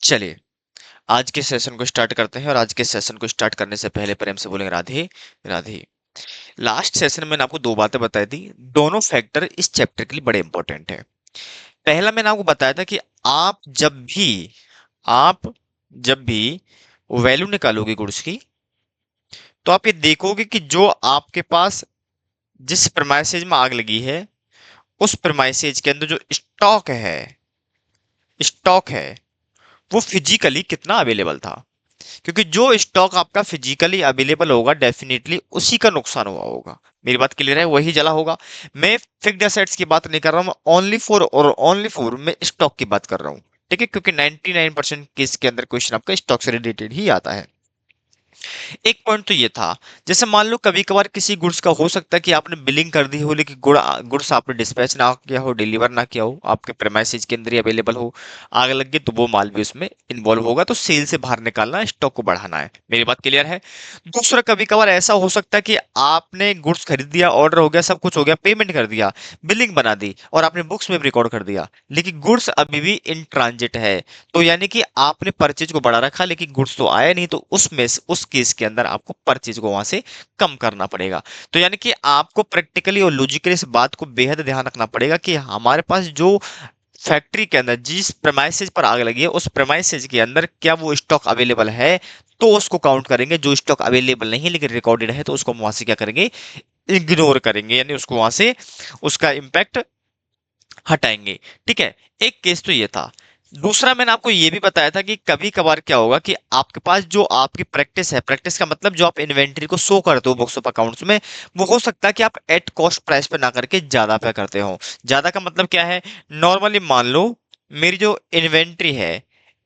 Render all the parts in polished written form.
चलिए, आज के सेशन को स्टार्ट करते हैं और आज के सेशन को स्टार्ट करने से पहले प्रेम से बोलेंगे राधे राधे। लास्ट सेशन में मैंने आपको दो बातें बताई थी। दोनों फैक्टर इस चैप्टर के लिए बड़े इंपॉर्टेंट है। पहला मैंने आपको बताया था कि आप जब भी वैल्यू निकालोगे गुड्स की, तो आप ये देखोगे कि जो आपके पास जिस प्रेमाइसेज में आग लगी है, उस प्रेमाइसेज के अंदर जो स्टॉक है वो फिजिकली कितना अवेलेबल था। क्योंकि जो स्टॉक आपका फिजिकली अवेलेबल होगा, डेफिनेटली उसी का नुकसान हुआ होगा। मेरी बात क्लियर है? वही जला होगा। मैं फिक्स्ड एसेट्स की बात नहीं कर रहा हूं, मैं ओनली फॉर मैं स्टॉक की बात कर रहा हूं। ठीक है, क्योंकि 99% केस के अंदर क्वेश्चन आपका स्टॉक से रिलेटेड ही आता है। एक पॉइंट तो ये था, जैसे मान लो कभी कभार किसी गुड्स का हो सकता है कि आपने बिलिंग कर दी हो, लेकिन गुड्स आपने डिस्पैच ना किया हो, डिलीवर ना किया हो, आपके प्रेमाइसेज के अंदर ही अवेलेबल हो, आग लग गई, तो वो माल भी उसमें इन्वॉल्व होगा। तो सेल से बाहर निकालना, स्टॉक को बढ़ाना है। मेरी बात क्लियर है? दूसरा, कभी कभार ऐसा हो सकता है कि आपने गुड्स खरीद दिया, ऑर्डर हो गया, सब कुछ हो गया, पेमेंट कर दिया, बिलिंग बना दी और आपने बुक्स में रिकॉर्ड कर दिया, लेकिन गुड्स अभी भी इन ट्रांजिट है। तो यानी कि आपने परचेज को बढ़ा रखा, लेकिन गुड्स तो आया नहीं, तो उसमें उस केस के अंदर आपको परचेज को वहां से कम करना पड़ेगा। तो यानी कि आपको प्रैक्टिकली और लॉजिकली इस बात को बेहद ध्यान रखना पड़ेगा कि हमारे पास जो फैक्ट्री के अंदर जिस प्रेमाइसेज पर आग लगी है, उस प्रेमाइसेज के अंदर क्या वो स्टॉक अवेलेबल है, तो उसको काउंट करेंगे। जो स्टॉक अवेलेबल नहीं है लेकिन रिकॉर्डेड है, तो उसको हम वहां से क्या करेंगे, इग्नोर करेंगे, यानी उसको वहां से उसका इंपैक्ट हटाएंगे। ठीक है, एक केस तो ये था। दूसरा, मैंने आपको ये भी बताया था कि कभी कभार क्या होगा कि आपके पास जो आपकी प्रैक्टिस है, प्रैक्टिस का मतलब जो आप इन्वेंटरी को शो करते हो बुक्स ऑफ अकाउंट्स में, वो हो सकता है कि आप एट कॉस्ट प्राइस पे ना करके ज्यादा पे करते हो। ज्यादा का मतलब क्या है? नॉर्मली मान लो मेरी जो इन्वेंट्री है,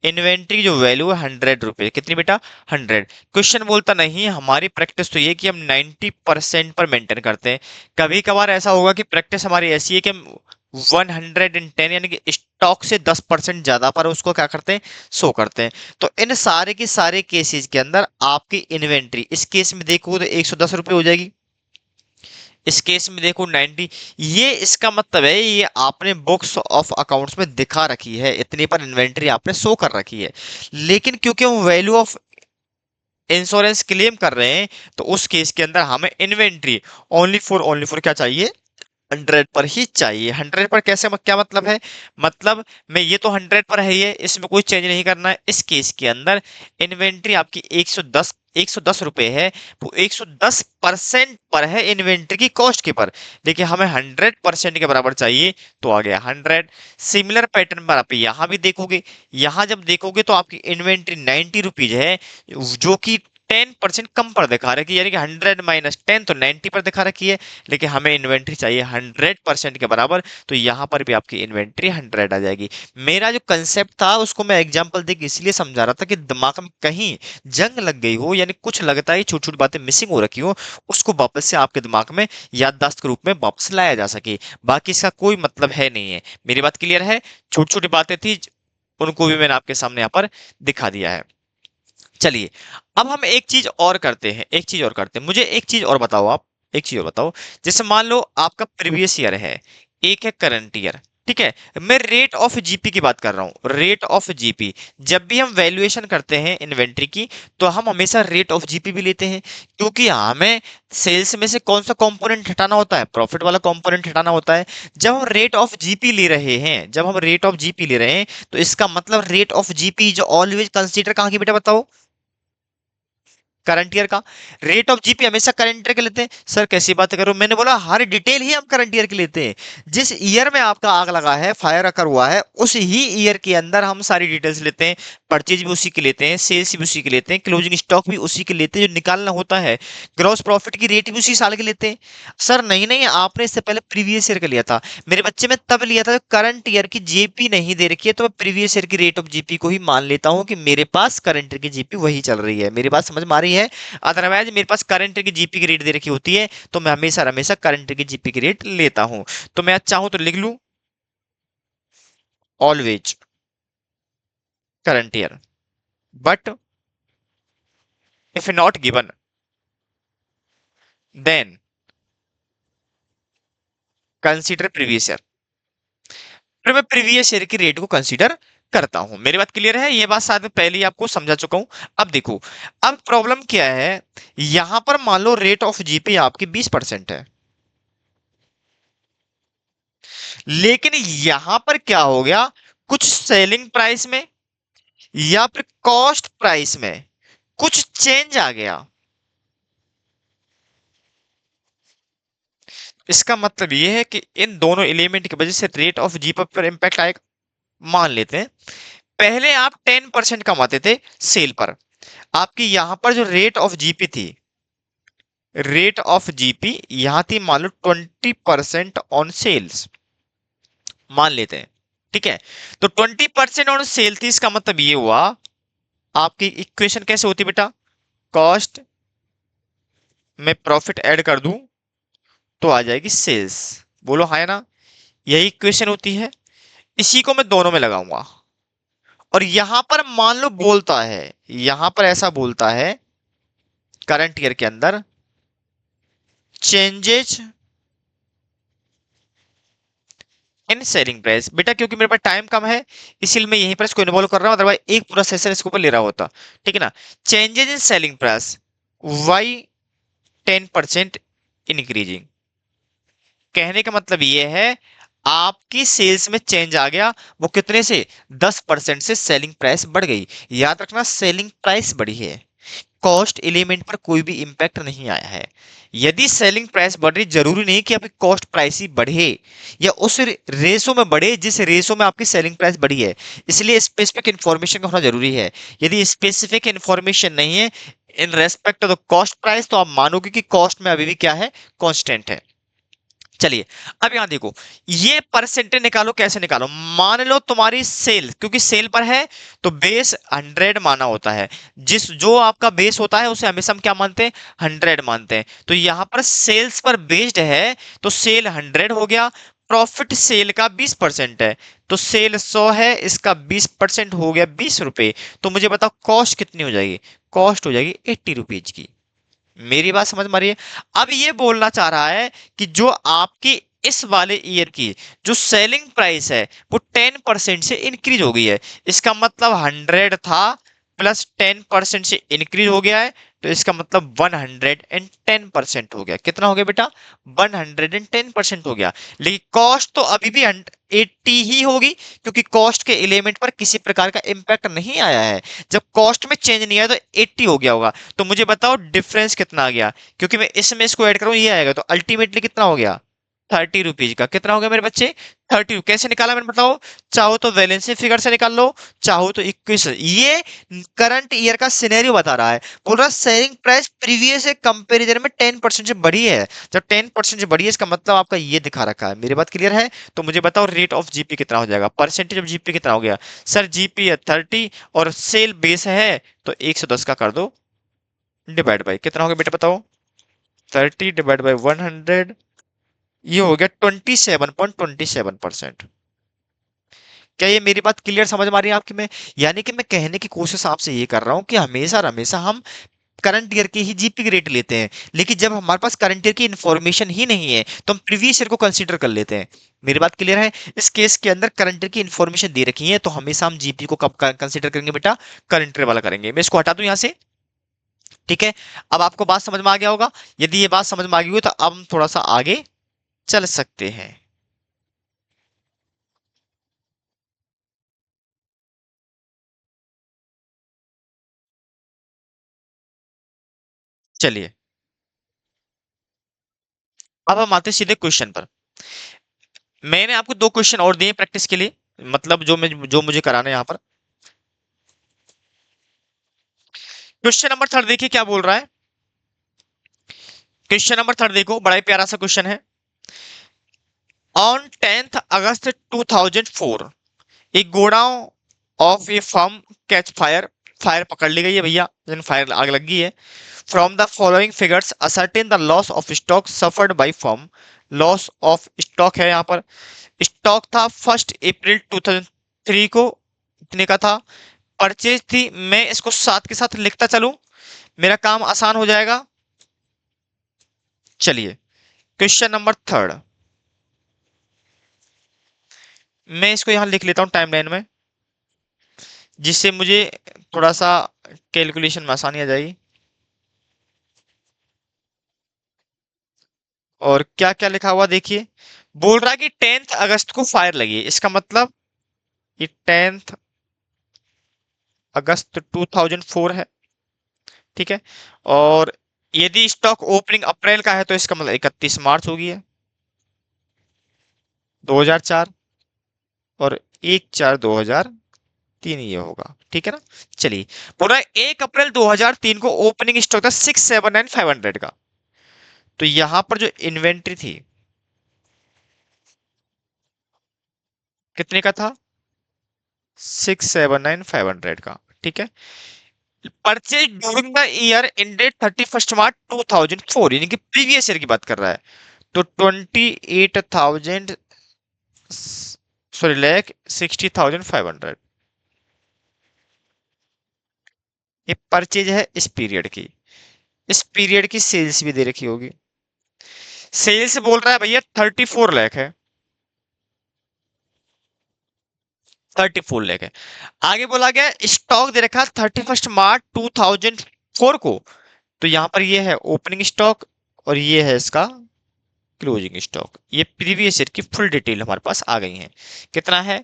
इन्वेंट्री जो वैल्यू है 100 रुपए, कितनी बेटा? 100। क्वेश्चन बोलता नहीं, हमारी प्रैक्टिस तो ये कि हम 90% पर मेंटेन करते हैं। कभी कभार ऐसा होगा कि प्रैक्टिस हमारी ऐसी है कि हम 110 यानी कि स्टॉक से 10% ज्यादा पर उसको क्या करते हैं, शो करते हैं। तो इन सारे के सारे केसेस के अंदर आपकी इन्वेंट्री इस केस में देखो तो 110 रुपये हो जाएगी, इस केस में देखो 90। ये इसका मतलब है ये आपने बुक्स ऑफ अकाउंट्स में दिखा रखी है, इतनी पर इन्वेंट्री आपने शो कर रखी है। लेकिन क्योंकि हम वैल्यू ऑफ इंश्योरेंस क्लेम कर रहे हैं, तो उस केस के अंदर हमें इन्वेंट्री ओनली फॉर क्या चाहिए, 100 पर ही चाहिए। 100 पर कैसे, क्या मतलब है? मतलब मैं ये तो 100 पर है, ये इसमें कोई चेंज नहीं करना है। इस केस के अंदर इन्वेंट्री आपकी 110 रुपए है, वो 110% पर है इन्वेंट्री की कॉस्ट के पर, लेकिन हमें 100% के बराबर चाहिए, तो आ गया 100। सिमिलर पैटर्न पर आप यहाँ भी देखोगे, यहाँ जब देखोगे तो आपकी इन्वेंट्री 90 रुपीज है, जो कि 10% कम पर दिखा रही है, यानी कि 100 - 10 तो 90 पर दिखा रखी है, लेकिन हमें इन्वेंट्री चाहिए 100% के बराबर। तो यहाँ पर भी आपकी इन्वेंट्री 100 आ जाएगी। मेरा जो कंसेप्ट था उसको मैं एग्जांपल देके इसलिए समझा रहा था कि दिमाग में कहीं जंग लग गई हो, यानी कुछ लगता है छोटी छोटी बातें मिसिंग हो रखी हो, उसको वापस से आपके दिमाग में याददाश्त के रूप में वापस लाया जा सके। बाकी इसका कोई मतलब है नहीं है। मेरी बात क्लियर है? छोटी छोटी बातें थी, उनको भी मैंने आपके सामने यहाँ पर दिखा दिया है। चलिए, अब हम एक चीज और करते हैं, एक चीज और करते हैं। मुझे एक चीज और बताओ आप, एक चीज और बताओ। जैसे मान लो आपका प्रीवियस ईयर है, एक है करंट ईयर। ठीक है, मैं रेट ऑफ जीपी की बात कर रहा हूं, रेट ऑफ जीपी। जब भी हम वैल्यूएशन करते हैं इन्वेंट्री की, तो हम हमेशा रेट ऑफ जीपी भी लेते हैं, क्योंकि हमें सेल्स में से कौन सा कंपोनेंट हटाना होता है, प्रॉफिट वाला कंपोनेंट हटाना होता है। जब हम रेट ऑफ जीपी ले रहे हैं, जब हम रेट ऑफ जीपी ले रहे हैं, तो इसका मतलब रेट ऑफ जीपी जो ऑलवेज कंसीडर कहाँ की बेटा बताओ, करंट ईयर का। रेट ऑफ जीपी हमेशा करंट ईयर के लेते हैं। सर कैसी बात करो, मैंने बोला हर डिटेल ही हम करंट ईयर की लेते हैं। जिस ईयर में आपका आग लगा है, फायर अकर हुआ है, उस ही ईयर के अंदर हम सारी डिटेल्स लेते हैं। परचेज भी उसी के लेते हैं, सेल्स भी उसी के लेते हैं, क्लोजिंग स्टॉक भी उसी के लेते हैं, जो निकालना होता है, ग्रॉस प्रॉफिट की रेट भी उसी साल के लेते हैं। सर नहीं नहीं, आपने इससे पहले प्रीवियस ईयर का लिया था। मेरे बच्चे में तब लिया था करंट ईयर की जेपी नहीं दे रखी है, तो मैं प्रीवियस ईयर की रेट ऑफ जीपी को ही मान लेता हूं कि मेरे पास करंट ईयर की जीपी वही चल रही है। मेरी बात समझ में आ रही है? अदरवाइज मेरे पास करंट की जीपी की रेट दे रखी होती है, तो मैं हमेशा हमेशा करंट की जीपी की रेट लेता हूं। तो मैं चाहूं तो लिख लूं always current year, but if not given then consider previous year. फिर मैं प्रीवियस ईयर की रेट को कंसीडर करता हूं। मेरी बात क्लियर है? ये बात शायद मैं पहले ही आपको समझा चुका हूं। अब देखो, अब प्रॉब्लम क्या है, यहां पर मान लो रेट ऑफ जीपी आपकी 20% है, लेकिन यहां पर क्या हो गया, कुछ सेलिंग प्राइस में या फिर कॉस्ट प्राइस में कुछ चेंज आ गया। इसका मतलब ये है कि इन दोनों एलिमेंट की वजह से रेट ऑफ जीपी पर इंपैक्ट आएगा। मान लेते हैं पहले आप 10% कमाते थे सेल पर, आपकी यहां पर जो रेट ऑफ जीपी थी, रेट ऑफ जीपी यहां थी मान लो 20% ऑन सेल्स, मान लेते हैं। ठीक है, तो 20% ऑन सेल थी, इसका मतलब ये हुआ, आपकी इक्वेशन कैसे होती बेटा, कॉस्ट में प्रॉफिट ऐड कर दूं तो आ जाएगी सेल्स। बोलो हाँ या ना, यही इक्वेशन होती है। इसी को मैं दोनों में लगाऊंगा, और यहां पर मान लो बोलता है, यहां पर ऐसा बोलता है करंट ईयर के अंदर चेंजेज इन सेलिंग प्राइस। बेटा क्योंकि मेरे पास टाइम कम है, इसीलिए मैं यहीं पर इसको इन्वॉल्व कर रहा हूं, अदरवाइज एक पूरा सेशन इसके ऊपर ले रहा होता। ठीक है ना, changes in selling price, by 10% increasing. कहने का मतलब ये है, आपकी सेल्स में चेंज आ गया, वो कितने से, 10% से सेलिंग प्राइस बढ़ गई। याद रखना सेलिंग प्राइस बढ़ी है, कॉस्ट एलिमेंट पर कोई भी इंपैक्ट नहीं आया है। यदि सेलिंग प्राइस बढ़ रही, जरूरी नहीं कि आपकी कॉस्ट प्राइस ही बढ़े या उस रेशो में बढ़े जिस रेशो में आपकी सेलिंग प्राइस बढ़ी है। इसलिए स्पेसिफिक इंफॉर्मेशन का होना जरूरी है। यदि स्पेसिफिक इंफॉर्मेशन नहीं है in respect of the cost price, तो आप मानोगे कि कॉस्ट में अभी भी क्या है, कांस्टेंट है। चलिए, अब यहां देखो, ये परसेंटेज निकालो, कैसे निकालो, मान लो तुम्हारी सेल, क्योंकि सेल पर है तो बेस 100 माना होता है, जिस जो आपका बेस होता है उसे हमेशा हम क्या मानते हैं, 100 मानते हैं। तो यहां पर सेल्स पर बेस्ड है, तो सेल 100 हो गया, प्रॉफिट सेल का 20% है, तो सेल 100 है, इसका 20% हो गया 20 रुपए। तो मुझे बताओ कॉस्ट कितनी हो जाएगी, कॉस्ट हो जाएगी 80 रुपीज की। मेरी बात समझ में आ रही है? अब ये बोलना चाह रहा है कि जो आपकी इस वाले ईयर की जो सेलिंग प्राइस है वो 10% से इंक्रीज हो गई है। इसका मतलब 100 था प्लस 10% से इंक्रीज हो गया है, तो इसका मतलब 110% हो गया। कितना हो गया बेटा, 110% हो गया। लेकिन कॉस्ट तो अभी भी 80 ही होगी, क्योंकि कॉस्ट के एलिमेंट पर किसी प्रकार का इंपैक्ट नहीं आया है। जब कॉस्ट में चेंज नहीं आया तो 80 हो गया होगा। तो मुझे बताओ डिफरेंस कितना आ गया, क्योंकि मैं इसमें इसको ऐड करूं ये आएगा, तो अल्टीमेटली कितना हो गया, 30 रुपीज का। कितना हो गया मेरे बच्चे, 30। कैसे निकाला मैंने बताओ, चाहो तो बैलेंसिंग फिगर से निकाल लो, चाहो तो इक्वेशन। ये करंट ईयर का सिनेरियो बता रहा है, बोल रहा है सेलिंग प्राइस प्रीवियस कंपैरिजन में 10% से बढ़ी है। जब 10% से बढ़ी है, इसका मतलब आपका ये दिखा रखा है। मेरी बात क्लियर है? तो मुझे बताओ रेट ऑफ जीपी कितना हो जाएगा, परसेंटेज ऑफ जीपी कितना हो गया। सर जीपी है 30 और सेल बेस है, तो 110 का कर दो, डिवाइड बाई कितना हो गया बेटा बताओ, 30 डिवाइड बाई 100, ये हो गया 27.27%। क्या ये मेरी बात क्लियर समझ में आ रही है आपकी में? यानी कि मैं कहने की कोशिश आपसे ये कर रहा हूं कि हमेशा और हमेशा हम करंट ईयर के ही जीपी की रेट लेते हैं, लेकिन जब हमारे पास करंट ईयर की इंफॉर्मेशन ही नहीं है तो हम प्रीवियस ईयर को कंसीडर कर लेते हैं। मेरी बात क्लियर है? इस केस के अंदर करंट ईयर की इंफॉर्मेशन दे रखी है, तो हमेशा हम जीपी को कब कंसीडर करेंगे बेटा, करंट ईयर वाला करेंगे। मैं इसको हटा दूं यहां से। ठीक है, अब आपको बात समझ में आ गया होगा। यदि ये बात समझ में आ गई हो तो अब हम थोड़ा सा आगे चल सकते हैं। चलिए, अब हम आते हैं सीधे क्वेश्चन पर। मैंने आपको दो क्वेश्चन और दिए प्रैक्टिस के लिए, मतलब जो मुझे कराना है यहाँ पर। क्वेश्चन नंबर थर्ड देखिए क्या बोल रहा है। क्वेश्चन नंबर थर्ड देखो, बड़ा ही प्यारा सा क्वेश्चन है। On 10th August 2004 A godown of A firm catch fire, fire पकड़ ली गई है भैया, फायर आग लग गई है। From the following figures ascertain the loss of stock suffered by firm. Loss of stock है यहाँ पर, स्टॉक था 1 अप्रैल 2003 को, इतने का था। परचेज थी, मैं इसको साथ के साथ लिखता चलूं, मेरा काम आसान हो जाएगा। चलिए, क्वेश्चन नंबर थर्ड, मैं इसको यहां लिख लेता हूं टाइमलाइन में। जिससे मुझे थोड़ा सा कैलकुलेशन में आसानी आ जाएगी। और क्या क्या लिखा हुआ देखिए, बोल रहा है कि 10 अगस्त को फायर लगी है। इसका मतलब ये 10 अगस्त 2004 है। ठीक है। और यदि स्टॉक ओपनिंग अप्रैल का है तो इसका मतलब 31 मार्च होगी है 2004। और 1/4/2003 ये होगा। ठीक है ना। चलिए, बोल रहा है 1 अप्रैल 2003 को ओपनिंग स्टॉक था 679,500 का। तो यहां पर जो इन्वेंट्री थी कितने का था? 679,500 का। ठीक है। Purchase during the year ended 31 मार्च 2004, यानी कि प्रीवियस ईयर की बात कर रहा है। तो 28,000, सॉरी, लैख 60,500। ये परचेज है इस पीरियड की। इस पीरियड की सेल्स भी दे रखी होगी। सेल्स बोल रहा है भैया 34 लाख है। 34 लाख है। आगे बोला गया स्टॉक दे रखा 31 मार्च 2004 को। तो यहां पर ये है ओपनिंग स्टॉक और ये है इसका क्लोजिंग स्टॉक। ये प्रीवियस ईयर की फुल डिटेल हमारे पास आ गई है। कितना है?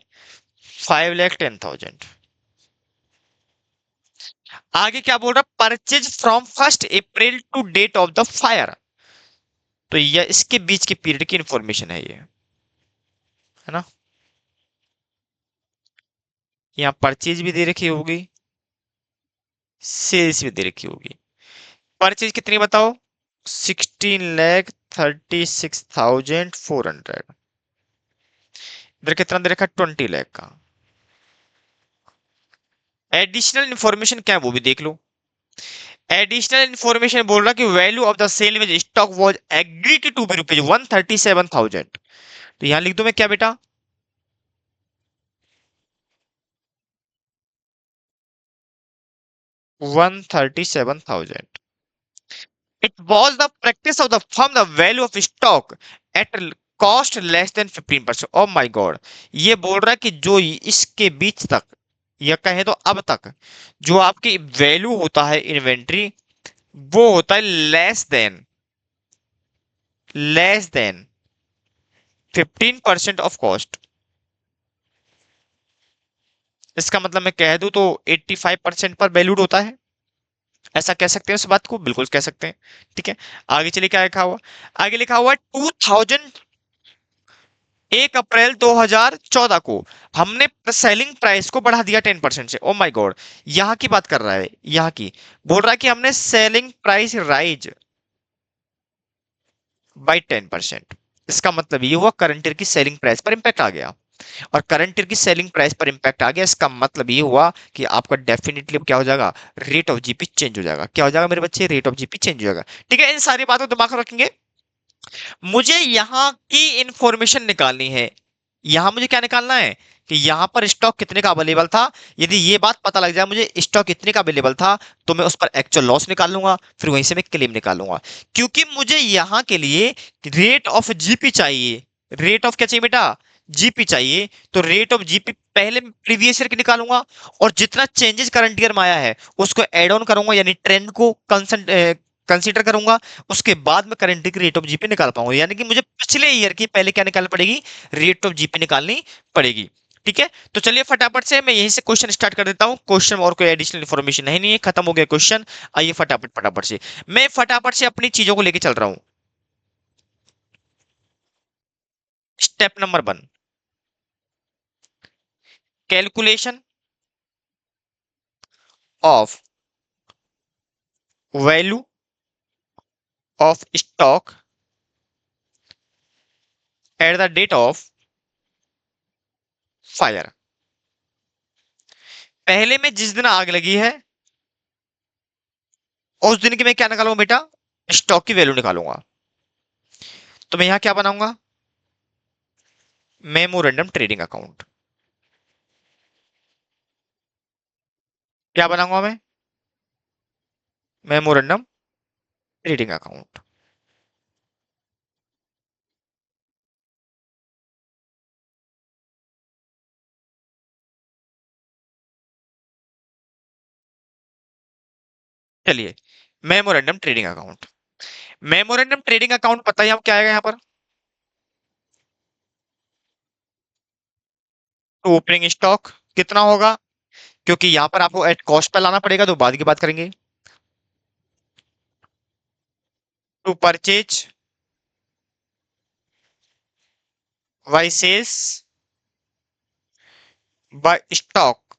5,10,000। आगे क्या बोल रहा है? Purchase from 1 April to date of the fire. तो यह इसके बीच के पीरियड की इंफॉर्मेशन है ये, है ना। यहाँ परचेज भी दे रखी होगी, सेल्स भी दे रखी होगी। परचेज कितनी बताओ? 16,36,400। इधर कितना दे रखा? 20 लाख का। एडिशनल इन्फॉर्मेशन क्या है वो भी देख लो। एडिशनल इन्फॉर्मेशन बोल रहा कि value of the sale which stock was agreed to be rupees 137,000। तो यहां लिख दो मैं क्या बेटा? 137,000। It was the practice of the firm the value of stock at cost less than 15%। Oh my God. ये बोल रहा है कि जो इसके बीच तक, या कहें तो अब तक, जो आपकी वैल्यू होता है इन्वेंट्री, वो होता है लेस देन 15% ऑफ कॉस्ट। इसका मतलब मैं कह दूं तो 85% पर वैल्यूड होता है। ऐसा कह सकते हैं उस बात को, बिल्कुल कह सकते हैं। ठीक है। आगे चलिए क्या लिखा हुआ? आगे लिखा हुआ 1 अप्रैल 2014 को हमने सेलिंग प्राइस को बढ़ा दिया 10% से। Oh my God. यहां की बात कर रहा है, यहां की बोल रहा है कि हमने सेलिंग प्राइस राइज बाय 10%। इसका मतलब ये हुआ करंट ईयर की सेलिंग प्राइस पर इंपैक्ट आ गया। और करंट ईयर की सेलिंग प्राइस पर इंपैक्ट आ गया, इसका मतलब ये हुआ कि आपका डेफिनेटली क्या हो जाएगा? रेट ऑफ जीपी चेंज हो जाएगा। क्या हो जाएगा मेरे बच्चे? रेट ऑफ जीपी चेंज हो जाएगा। ठीक है। इन सारी बातों को दिमाग में रखेंगे। मुझे यहाँ की इंफॉर्मेशन निकालनी है। यहाँ मुझे क्या निकालना है? कि यहाँ पर स्टॉक कितने का अवेलेबल था। यदि ये बात पता लग जाए मुझे स्टॉक कितने का अवेलेबल था, तो मैं उस पर एक्चुअल लॉस निकाल लूंगा, फिर वहीं से मैं क्लेम निकाल लूंगा। क्योंकि मुझे यहाँ के लिए रेट ऑफ जीपी चाहिए। रेट ऑफ क्या चाहिए बेटा? जीपी चाहिए। तो रेट ऑफ जीपी पहले प्रीवियस ईयर की निकालूंगा, और जितना चेंजेस करंट ईयर में आया है उसको एड ऑन करूंगा, यानी ट्रेंड को कंसिडर करूंगा। उसके बाद में करंट की रेट ऑफ जीपी निकाल पाऊंगा। यानी कि मुझे पिछले ईयर की पहले क्या निकालनी पड़ेगी? रेट ऑफ जीपी निकालनी पड़ेगी। ठीक है। तो चलिए फटाफट से मैं यहीं से क्वेश्चन स्टार्ट कर देता हूं। क्वेश्चन और कोई एडिशनल इन्फॉर्मेशन नहीं है, खत्म हो गया क्वेश्चन। आइए फटाफट फटाफट से मैं फटाफट से अपनी चीजों को लेके चल रहा हूं। Step number 1, calculation of value of stock at the date of fire. पहले में जिस दिन आग लगी है उस दिन की मैं क्या निकालूंगा बेटा? स्टॉक की वैल्यू निकालूंगा। तो मैं यहां क्या बनाऊंगा? Memorandum trading account. क्या बनाऊंगा मैं? Memorandum trading account. चलिए, memorandum trading account. Memorandum trading account पता है आप क्या आएगा यहाँ पर? तो ओपनिंग स्टॉक कितना होगा, क्योंकि यहाँ पर आपको एट कॉस्ट पे लाना पड़ेगा, तो बाद की बात करेंगे। To purchase by sales by stock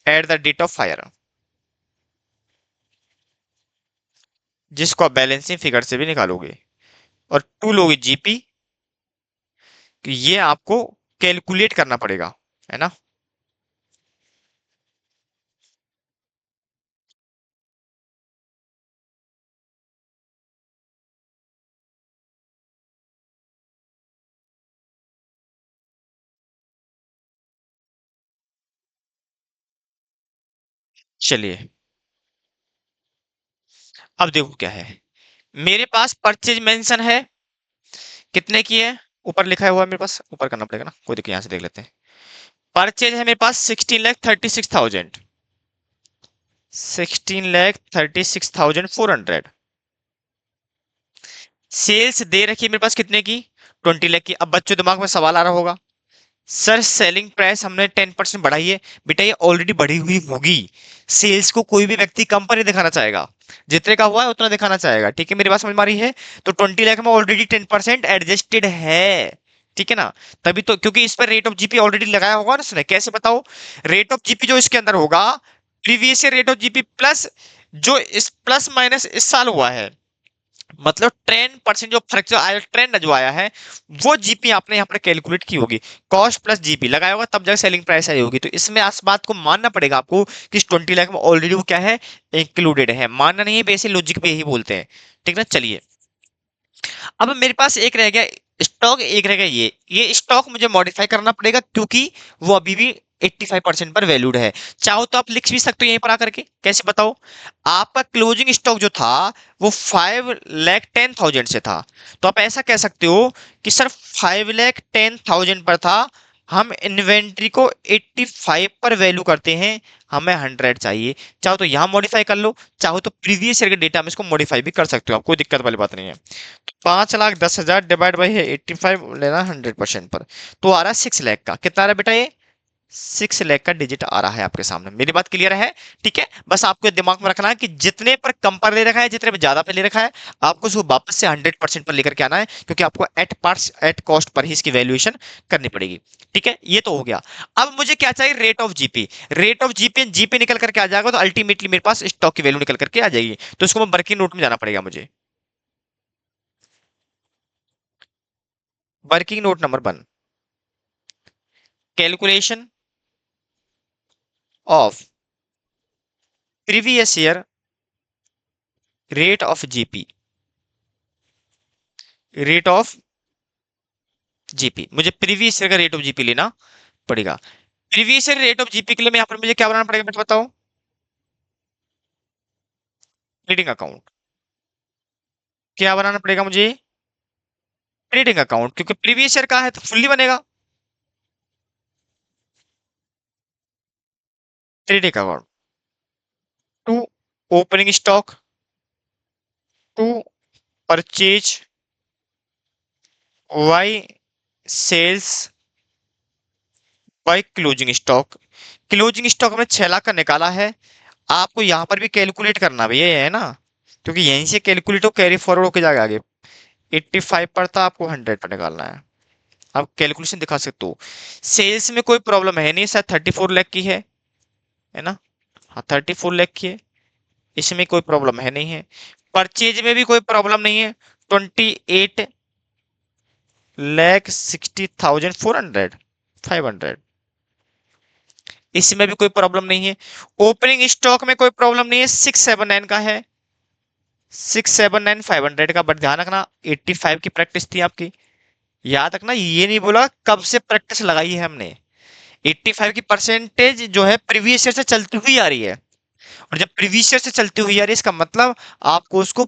at the date of fire, जिसको आप बैलेंसिंग फिगर से भी निकालोगे। और टू लोगे जीपी, कि ये आपको कैलकुलेट करना पड़ेगा, है ना। चलिए, अब देखो क्या है। मेरे पास परचेज मेंशन है, कितने की है, ऊपर लिखा हुआ है मेरे पास, ऊपर करना पड़ेगा ना, कोई दिक्कत, यहाँ से देख लेते हैं। परचेज है मेरे पास 16,36,000, 16,36,400। सेल्स दे रखी है मेरे पास कितने की, 20 लाख की। अब बच्चों दिमाग में सवाल आ रहा होगा, सर सेलिंग प्राइस हमने 10% बढ़ाई है। बेटा ये ऑलरेडी बढ़ी हुई होगी, सेल्स को कोई भी व्यक्ति कम पर ही दिखाना चाहेगा, जितने का हुआ है उतना दिखाना चाहेगा, ठीक है, मेरी बात समझ में आ रही है। तो 20 लाख में ऑलरेडी 10% एडजस्टेड है, ठीक है ना। तभी तो, क्योंकि इस पर रेट ऑफ जीपी ऑलरेडी लगाया होगा ना उसने, कैसे बताओ। रेट ऑफ जीपी जो इसके अंदर होगा, previous year rate of GP plus जो इस प्लस माइनस इस साल हुआ है, मतलब 10% जो फर्क जो आया, ट्रेंड जो आया है, वो जीपी आपने यहाँ पर कैलकुलेट की होगी। कॉस्ट प्लस जीपी लगाया होगा, तब जाकर सेलिंग प्राइस आई होगी। तो इसमें इस बात को मानना पड़ेगा आपको कि इस 20 लाख में ऑलरेडी वो क्या है, इंक्लूडेड है। मानना नहीं है, बेसिक लॉजिक पे यही बोलते हैं, ठीक ना। चलिए, अब मेरे पास एक रह गया स्टॉक, एक रह गया ये स्टॉक मुझे मॉडिफाई करना पड़ेगा, क्योंकि वो अभी भी 85% पर वैल्यूड है। चाहो तो आप लिख भी सकते हो यहीं पर आकर के, कैसे बताओ। आपका क्लोजिंग स्टॉक जो था वो 5,10,000 से था, तो आप ऐसा कह सकते हो कि सर 5,10,000 पर था, हम इन्वेंट्री को 85 पर वैल्यू करते हैं, हमें 100 चाहिए। चाहो तो यहां मॉडिफाई कर लो, चाहो तो प्रीवियस ईयर के डेटा में इसको मॉडिफाई भी कर सकते हो, आप कोई दिक्कत वाली बात नहीं है। 5,10,000 डिवाइड बाई है 85 लेना 100% पर, तो आ रहा है 6 लाख का। कितना आ रहा है बेटा ये, 6 लाख का डिजिट आ रहा है आपके सामने। मेरी बात क्लियर है, ठीक है। बस आपको दिमाग में रखना है कि जितने पर कम पर ले रखा है, जितने पर ज्यादा पे ले रखा है, आपको उसको वापस से 100% पर लेकर के आना है, क्योंकि आपको eight parts at cost per ही इसकी वैल्यूएशन करनी पड़ेगी, ठीक है। ये तो हो गया। अब मुझे क्या चाहिए, rate of GP. Rate of GP GP निकल करके आ जाएगा, तो अल्टीमेटली मेरे पास स्टॉक की वैल्यू निकल करके आ जाएगी। तो इसको मैं वर्किंग नोट में जाना पड़ेगा मुझे। Working note number 1, calculation of previous year rate of GP, rate of GP, मुझे प्रीवियस ईयर का रेट ऑफ जीपी लेना पड़ेगा। Previous year rate of GP के लिए मैं यहाँ पर मुझे क्या बनाना पड़ेगा बेटा बताओ, ट्रेडिंग अकाउंट। क्या बनाना पड़ेगा मुझे, ट्रेडिंग अकाउंट, क्योंकि प्रीवियस ईयर का है तो फुल्ली बनेगा trading account. To opening stock, to purchase by sales by closing stock. Closing stock में 6 लाख का निकाला है, आपको यहां पर भी कैलकुलेट करना भैया, ये है ना, क्योंकि यहीं से कैलकुलेट हो कैरी फॉरवर्ड होके जाएगा आगे। 85 पर था, आपको 100 पर निकालना है। आप कैलकुलेशन दिखा सकते हो। सेल्स में कोई प्रॉब्लम है नहीं, शायद 34 लाख की है ना। हाँ 34 लाख की है, इसमें कोई प्रॉब्लम है नहीं है। परचेज में भी कोई प्रॉब्लम नहीं है, 28,60,400, 500, इसमें भी कोई प्रॉब्लम नहीं है। ओपनिंग स्टॉक में कोई प्रॉब्लम नहीं है, 679 का है, 679,500 का। बट ध्यान रखना 85 की प्रैक्टिस थी आपकी, याद रखना, ये नहीं बोला कब से प्रैक्टिस लगाई है हमने। 85 की परसेंटेज जो है प्रीवियस ईयर से चलती हुई आ रही है, और जब प्रीवियस ईयर से चलती हुई आ रही है, इसका मतलब आपको उसको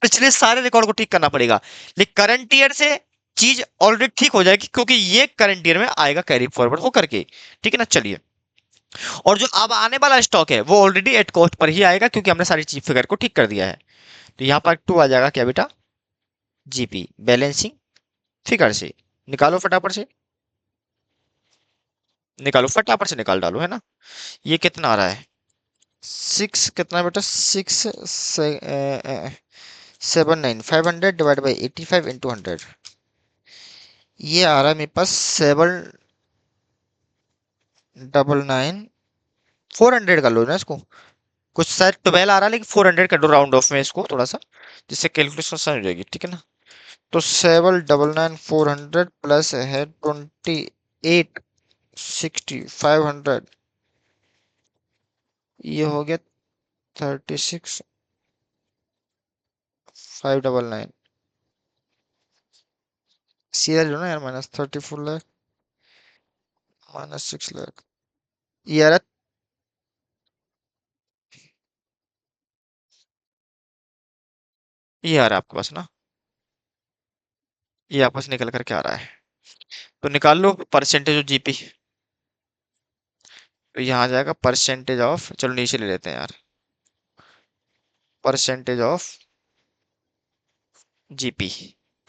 पिछले सारे रिकॉर्ड को ठीक करना पड़ेगा। लेकिन करंट ईयर से चीज ऑलरेडी ठीक हो जाएगी, क्योंकि ये करंट ईयर में आएगा कैरी फॉरवर्ड हो करके, ठीक है ना। चलिए, और जो अब आने वाला स्टॉक है वो ऑलरेडी एट कॉस्ट पर ही आएगा, क्योंकि हमने सारी चीज फिगर को ठीक कर दिया है। तो यहाँ पर टू आ जाएगा क्या बेटा, जीपी बैलेंसिंग फिगर से। निकालो फटाफट से, निकालो फटाफट से, निकाल डालो, है ना। ये कितना आ रहा है, सिक्स कितना बेटा, सिक्स 79500 डिवाइड बाई 85 × 100। ये आ रहा है मेरे पास 799 400 कर लो ना इसको। कुछ शायद 12 आ रहा है, लेकिन 400 कर दो राउंड ऑफ में इसको थोड़ा सा, जिससे कैलकुलेशन समझ हो जाएगी, ठीक है ना। तो 799 400 प्लस है 28 60 500, ये हो गया 36 599। सीधा जो ना यार, -34 लाख -6 लाख, ये आ रहा ये आ रहा है आपके पास ना, ये आपस निकल कर क्या आ रहा है। तो निकाल लो परसेंटेज ऑफ जीपी। तो यहाँ आ जाएगा परसेंटेज ऑफ, चलो नीचे ले लेते हैं यार, परसेंटेज ऑफ जीपी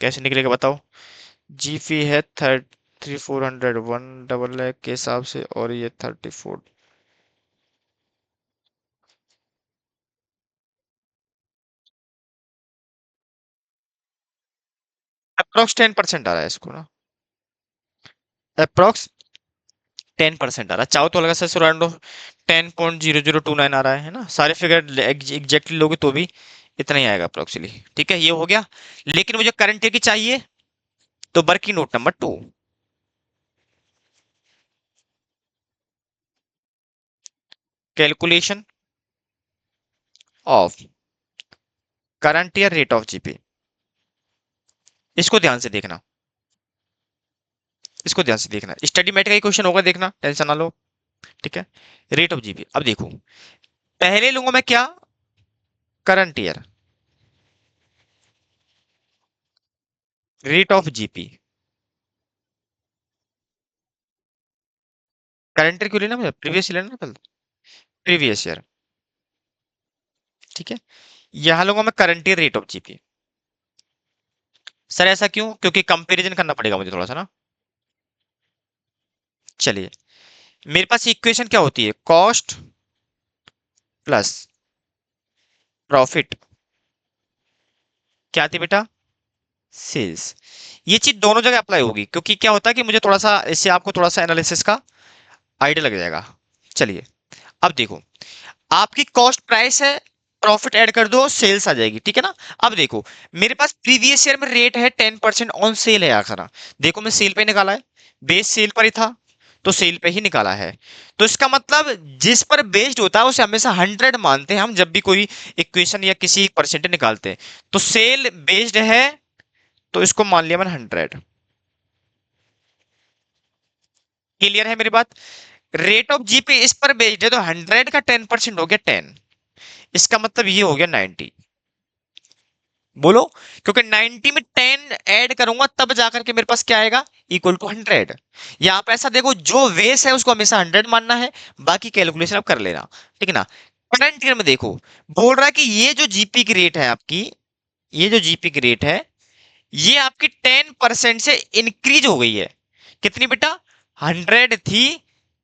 कैसे निकलेगा बताओ। जीपी है 3400 1 लाख के हिसाब से, और ये 34, अप्रोक्स 10% आ रहा है इसको ना, अप्रोक्स 10% आ रहा है। चाहो तो अलग से सुरांडो 10.0029 आ रहा है ना, सारे फिगर एग्जैक्टली लोगे तो भी इतना ही आएगा अप्रोक्सीमेटली, ठीक है, ये हो गया। लेकिन मुझे करंट ईयर की चाहिए, तो working note number 2, calculation of current year rate of GP. इसको ध्यान से देखना, इसको ध्यान से देखना, स्टडी मेट का ही क्वेश्चन होगा, देखना टेंशन ना लो, ठीक है। रेट ऑफ जीपी, अब देखो, पहले लूंगा मैं क्या, current year rate of GP. Current year क्यों लेना, मतलब प्रीवियस ईयर लेना पहले, प्रीवियस ईयर, ठीक है। यहां लूंगा मैं current year rate of GP. Sir ऐसा क्यों, क्योंकि कंपैरिजन करना पड़ेगा मुझे थोड़ा सा ना। चलिए, मेरे पास इक्वेशन क्या होती है, कॉस्ट प्लस प्रॉफिट, क्या थी बेटा, सेल्स। ये चीज दोनों जगह अप्लाई होगी, क्योंकि क्या होता है कि मुझे थोड़ा सा इससे आपको थोड़ा सा एनालिसिस का आइडिया लग जाएगा। चलिए, अब देखो, आपकी कॉस्ट प्राइस है, प्रॉफिट ऐड कर दो, सेल्स आ जाएगी, ठीक है ना। अब देखो, मेरे पास प्रीवियस ईयर में रेट है 10% ऑन सेल है आखिर, देखो मैं सेल पे निकाला है, बेस सेल पर ही था, तो सेल पे ही निकाला है। तो इसका मतलब जिस पर बेस्ड होता है उसे हमेशा 100 मानते हैं हम, जब भी कोई इक्वेशन या किसी परसेंटेज निकालते हैं। तो सेल बेस्ड है, तो इसको मान लिया मैंने 100। क्लियर है मेरी बात। रेट ऑफ जीपी इस पर बेस्ड है, तो 100 का 10% हो गया 10, इसका मतलब ये हो गया 90। बोलो, क्योंकि 90 में 10 ऐड करूंगा तब जाकर के मेरे पास क्या आएगा, इक्वल टू 100। या आप ऐसा देखो, जो वेस है उसको हमेशा 100 मानना है, बाकी कैलकुलेशन आप कर लेना, ठीक है ना। करंट ईयर में देखो, बोल रहा है कि ये जो जीपी की रेट है आपकी, ये जो जीपी की रेट है, ये आपकी 10% से इंक्रीज हो गई है। कितनी बेटा, 100 थी,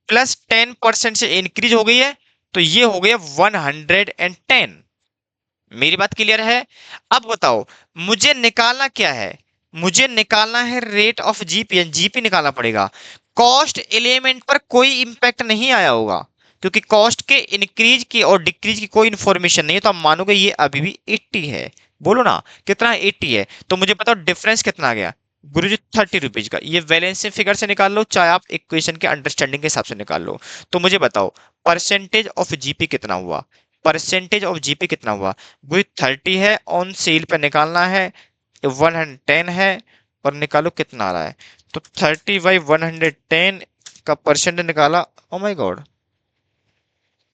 प्लस 10% से इंक्रीज हो गई है, तो ये हो गया 110। मेरी बात क्लियर है। अब बताओ, मुझे निकालना क्या है, मुझे निकालना है रेट ऑफ जीपी, जीपी निकालना पड़ेगा। कॉस्ट एलिमेंट पर कोई इंपैक्ट नहीं आया होगा, क्योंकि कॉस्ट के इंक्रीज की और डिक्रीज की कोई इंफॉर्मेशन नहीं है, तो आप मानोगे ये अभी भी 80 है। बोलो ना, कितना 80 है, तो मुझे बताओ डिफरेंस कितना आ गया, गुरुजी 30 रुपीज का। ये बैलेंस फिगर से निकाल लो, चाहे आप इक्वेशन के अंडरस्टैंडिंग के हिसाब से निकाल लो। तो मुझे बताओ, परसेंटेज ऑफ जीपी कितना हुआ, परसेंटेज ऑफ जीपी कितना हुआ, वही 30 है, ऑन सेल पे निकालना है, 110 है, और निकालो कितना आ रहा है। तो 30/110 का परसेंट निकाला, ओ माय गॉड,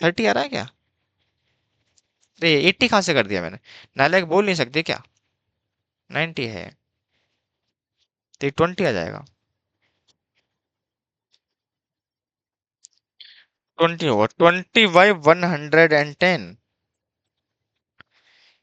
30 आ रहा है क्या, अरे 80 कहाँ से कर दिया मैंने, नालायक बोल नहीं सकते क्या, 90 है, तो 20 आ जाएगा। 20 होगा, 20/110,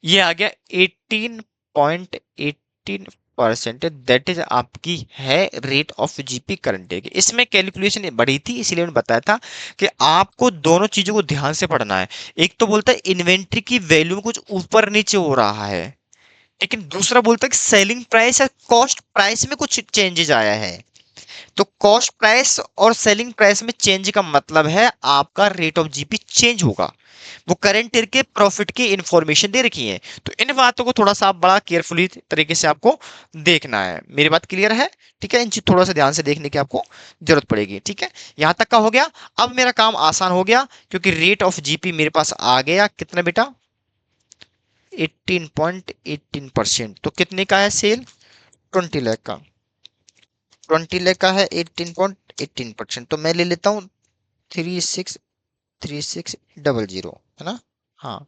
ये आ गया 18.18%। दैट इज आपकी है rate of GP current day की। इसमें कैलकुलेशन बड़ी थी, इसीलिए मैंने बताया था कि आपको दोनों चीजों को ध्यान से पढ़ना है। एक तो बोलता है इन्वेंट्री की वैल्यू में कुछ ऊपर नीचे हो रहा है, लेकिन दूसरा बोलता है कि सेलिंग प्राइस या कॉस्ट प्राइस में कुछ चेंजेस आया है। तो कॉस्ट प्राइस और सेलिंग प्राइस में चेंज का मतलब है आपका रेट ऑफ जीपी चेंज होगा। वो करंट ईयर के प्रॉफिट की इंफॉर्मेशन दे रखी है। तो इन बातों को थोड़ा सा आप बड़ा केयरफुली तरीके से आपको देखना है। मेरी बात क्लियर है? ठीक है, इन चीज थोड़ा सा ध्यान से देखने की आपको जरूरत पड़ेगी। ठीक है, यहां तक का हो गया। अब मेरा काम आसान हो गया, क्योंकि रेट ऑफ जीपी मेरे पास आ गया कितना बेटा, 18.18%। तो कितने का है सेल, 20 लाख का। 20 लाख का है 18.18%, तो मैं ले लेता हूँ 363600, है ना? हाँ,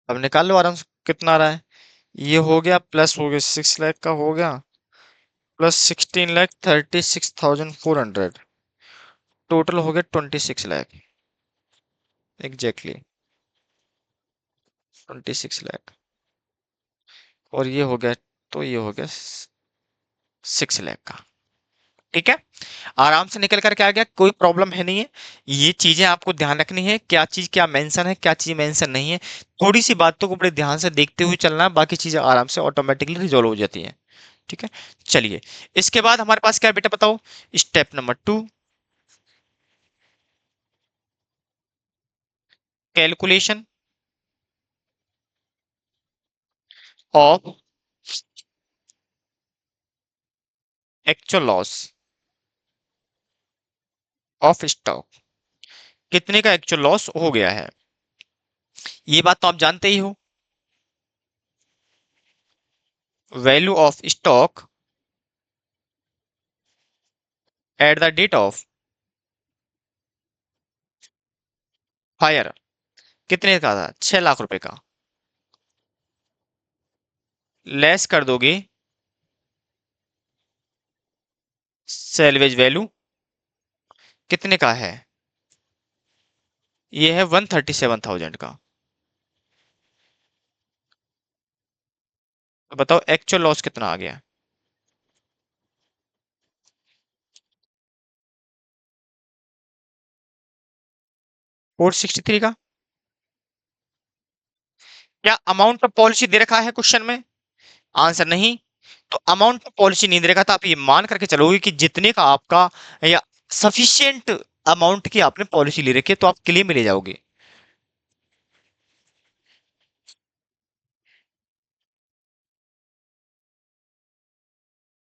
अब निकाल लो आराम से कितना आ रहा है। ये हो गया, प्लस हो गया 6 लाख का हो गया, प्लस 16,36,400, टोटल हो गया 26 लाख। एग्जैक्टली 26 लाख। और ये हो गया, तो ये हो गया 6 लाख का। ठीक है, आराम से निकल करके आ गया, कोई प्रॉब्लम है नहीं है। ये चीजें आपको ध्यान रखनी है, क्या चीज क्या मेंशन है, क्या चीज मेंशन नहीं है। थोड़ी सी बातों को बड़े ध्यान से देखते हुए चलना है, बाकी चीजें आराम से ऑटोमेटिकली रिजॉल्व हो जाती है। ठीक है, चलिए। इसके बाद हमारे पास क्या है बेटा, बताओ। Step number 2, calculation of actual loss of stock. कितने का एक्चुअल लॉस हो गया है, ये बात तो आप जानते ही हो। Value of stock at the date of fire कितने का था, 6 लाख रुपए का। लेस कर दोगे सेल्वेज वैल्यू, कितने का है, ये है 137,000 का। तो बताओ एक्चुअल लॉस कितना आ गया। 463 का। क्या अमाउंट ऑफ पॉलिसी दे रखा है क्वेश्चन में, आंसर नहीं। तो अमाउंट ऑफ पॉलिसी नहीं दे रखा, तो आप ये मान करके चलोगे कि जितने का आपका या सफिशियंट अमाउंट की आपने पॉलिसी ले रखी है, तो आप क्लेम में ले जाओगे।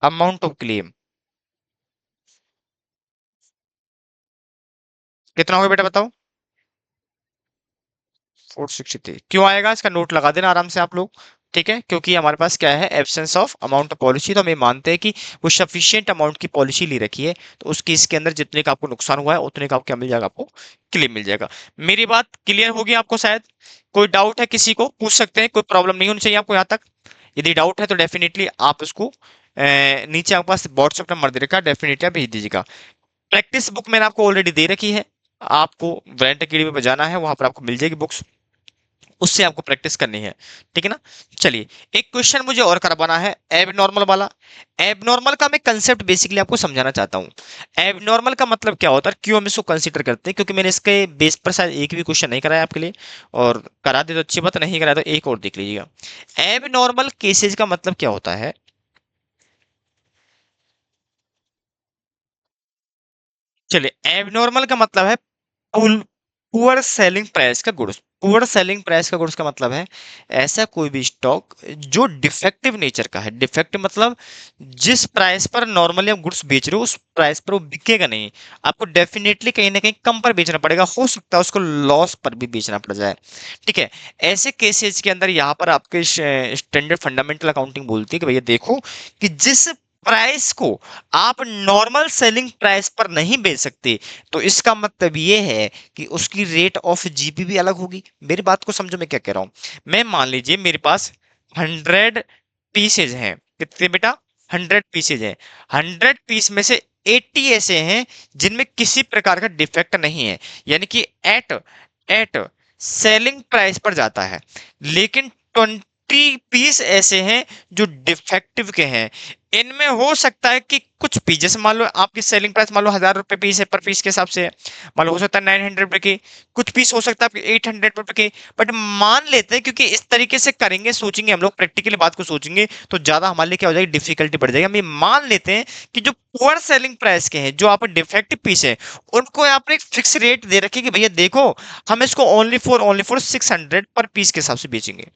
अमाउंट ऑफ क्लेम कितना होगा बेटा, बताओ। 463 क्यों आएगा, इसका नोट लगा देना आराम से आप लोग। ठीक है, क्योंकि हमारे पास क्या है, absence of amount of policy. तो हम ये मानते हैं कि वो सफिशियंट अमाउंट की पॉलिसी ले रखी है, तो उसकी इसके अंदर जितने का आपको नुकसान हुआ है उतने का आपको क्या मिल जाएगा, आपको क्लेम मिल जाएगा। मेरी बात क्लियर होगी आपको शायद। कोई डाउट है किसी को, पूछ सकते हैं, कोई प्रॉब्लम नहीं होनी चाहिए आपको यहाँ तक। यदि डाउट है तो डेफिनेटली आप उसको नीचे आपके पास व्हाट्सएप नंबर दे रखा है, डेफिनेटली आप भेज दीजिएगा। प्रैक्टिस बुक मैंने आपको ऑलरेडी दे रखी है, आपको वैलेंट अकेडमी पे जाना है, वहां पर आपको मिल जाएगी बुक्स, उससे आपको प्रैक्टिस करनी है। ठीक है ना? चलिए, एक क्वेश्चन मुझे और करवाना है एबनॉर्मल वाला। एबनॉर्मल का मैं कंसेप्ट बेसिकली आपको समझाना चाहता हूँ। एबनॉर्मल का मतलब क्या होता है, क्यों हम इसको कंसीडर करते हैं, क्योंकि मैंने इसके बेस पर शायद एक भी क्वेश्चन नहीं कराया आपके लिए, और करा दे तो अच्छी बात, नहीं कराया तो एक और देख लीजिएगा। एबनॉर्मल केसेस का मतलब क्या होता है। चलिए, एबनॉर्मल का मतलब है पुअर सेलिंग प्राइस का गुड्स। पुअर सेलिंग प्राइस का गुड्स का मतलब है ऐसा कोई भी स्टॉक जो डिफेक्टिव नेचर का है। डिफेक्टिव मतलब जिस प्राइस पर नॉर्मली आप गुड्स बेच रहे हो, उस प्राइस पर वो बिकेगा नहीं, आपको डेफिनेटली कहीं ना कहीं कम पर बेचना पड़ेगा, हो सकता है उसको लॉस पर भी बेचना पड़ जाए। ठीक है, ऐसे केसेस के अंदर यहाँ पर आपके स्टैंडर्ड फंडामेंटल अकाउंटिंग बोलती है कि भैया देखो कि जिस प्राइस को आप नॉर्मल सेलिंग प्राइस पर नहीं बेच सकते, तो इसका मतलब ये है कि उसकी रेट ऑफ जीपी भी अलग होगी। मेरी बात को समझो मैं क्या कह रहा हूं। मैं मान लीजिए मेरे पास 100 पीसेज हैं। कितने बेटा? 100 पीसेज हैं। 100 पीस में से 80 ऐसे हैं जिनमें किसी प्रकार का डिफेक्ट नहीं है, यानी कि एट सेलिंग प्राइस पर जाता है। लेकिन 20 पीस ऐसे हैं जो डिफेक्टिव के हैं। इनमें हो सकता है कि कुछ पीस, जैसे मान लो आपकी सेलिंग प्राइस मान लो 1000 रुपए पीस है, पर पीस के हिसाब से है, मान लो हो सकता है 900 रुपए की, कुछ पीस हो सकता है आपके 800 रुपए के। बट मान लेते हैं, क्योंकि इस तरीके से करेंगे, सोचेंगे हम लोग प्रैक्टिकली बात को सोचेंगे तो ज्यादा हमारे लिए क्या हो जाएगी, डिफिकल्टी बढ़ जाएगी। हम ये मान लेते हैं कि जो पुअर सेलिंग प्राइस के हैं, जो आप डिफेक्टिव पीस है, उनको आपने एक फिक्स रेट दे रखी कि भैया देखो, हम इसको ओनली फॉर 600 पर पीस के हिसाब से बेचेंगे।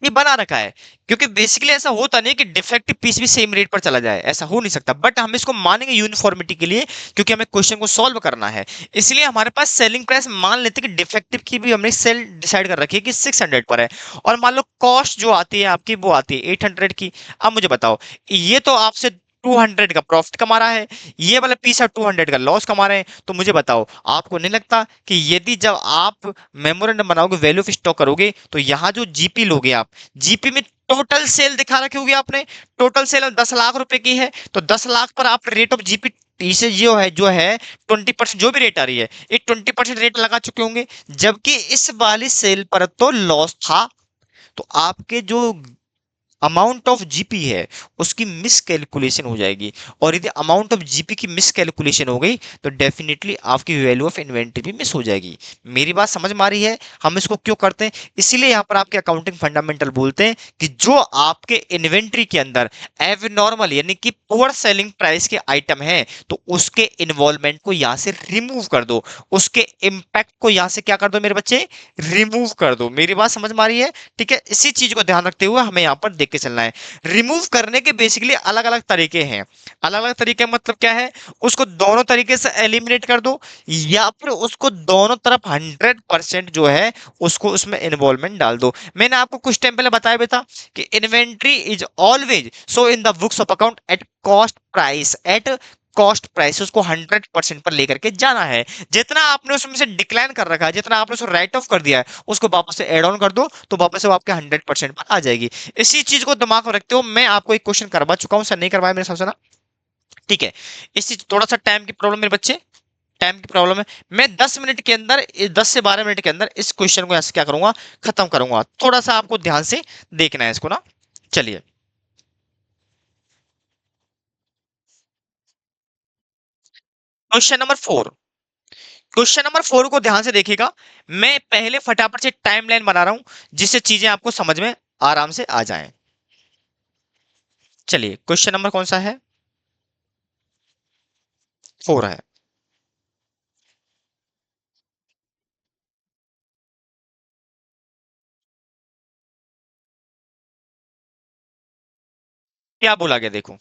ये बना रखा है, क्योंकि बेसिकली ऐसा होता नहीं कि डिफेक्टिव पीस भी सेम रेट पर चला जाए, ऐसा हो नहीं सकता। बट हम इसको मानेंगे यूनिफॉर्मिटी के लिए, क्योंकि हमें क्वेश्चन को सॉल्व करना है। इसलिए हमारे पास सेलिंग प्राइस मान लेते हैं कि डिफेक्टिव की भी हमने सेल डिसाइड कर रखी है कि 600 पर है, और मान लो कॉस्ट जो आती है आपकी वो आती है 800 की। अब मुझे बताओ, ये तो आपसे 200 का प्रॉफिट कमा रहा है, ये वाला पीस है 200 का लॉस कमा रहे हैं। तो मुझे बताओ, आपको नहीं लगता कि यदि जब आप मेमोरेंडम बनाओगे, वैल्यू ऑफ स्टॉक करोगे, तो यहाँ जो जीपी लोगे आप, जीपी में टोटल सेल दिखा रखी होगी आपने, टोटल सेल 10 लाख रुपए की है, तो 10 लाख पर आप रेट ऑफ जीपी से जो है 20% जो भी रेट आ रही है, ये 20% रेट लगा चुके होंगे, जबकि इस वाली सेल पर तो लॉस था। तो आपके जो अमाउंट ऑफ जीपी है उसकी मिस कैलकुलेशन हो जाएगी, और यदि अमाउंट ऑफ जीपी की मिस कैलकुलेशन हो गई तो डेफिनेटली आपकी वैल्यू ऑफ इन्वेंट्री भी मिस हो जाएगी। मेरी बात समझ में आ रही है? हम इसको क्यों करते हैं? इसीलिए यहां पर आपके अकाउंटिंग फंडामेंटल बोलते हैं कि जो आपके इन्वेंट्री के अंदर एबनॉर्मल यानी कि पुअर सेलिंग प्राइस के आइटम है, तो उसके इन्वॉल्वमेंट को यहां से रिमूव कर दो, उसके इंपैक्ट को यहां से क्या कर दो मेरे बच्चे, रिमूव कर दो। मेरी बात समझ में आ रही है? ठीक है, इसी चीज को ध्यान रखते हुए हमें यहाँ पर देख के चलना है। रिमूव करने के बेसिकली अलग अलग तरीके हैं। अलग अलग तरीके मतलब क्या है? उसको दोनों तरीके से एलिमिनेट कर दो, या फिर उसको दोनों तरफ 100% जो है उसको उसमें इन्वॉल्वमेंट डाल दो। मैंने आपको कुछ टाइम पहले बताया भी था कि inventory is always so in the books of account at cost price, at cost price उसको 100% पर लेकर के जाना है। जितना आपने उसमें से डिक्लाइन कर रखा है, जितना आपने उसको राइट ऑफ कर दिया है, उसको वापस से एड ऑन कर दो, तो वापस से वो आपके 100% पर आ जाएगी। इसी चीज को दिमाग में रखते हो मैं आपको एक क्वेश्चन करवा चुका हूं, सर नहीं करवाया मेरे हिसाब से ना? ठीक है, इस चीज थोड़ा सा टाइम की प्रॉब्लम मेरे बच्चे, टाइम की प्रॉब्लम है। मैं 10 मिनट के अंदर, 10 से 12 मिनट के अंदर इस क्वेश्चन को ऐसे क्या करूंगा, खत्म करूंगा। थोड़ा सा आपको ध्यान से देखना है इसको ना। चलिए, क्वेश्चन नंबर 4। क्वेश्चन नंबर 4 को ध्यान से देखिएगा। मैं पहले फटाफट से टाइमलाइन बना रहा हूं, जिससे चीजें आपको समझ में आराम से आ जाएं। चलिए, क्वेश्चन नंबर कौन सा है? 4 है। क्या बोला गया देखो,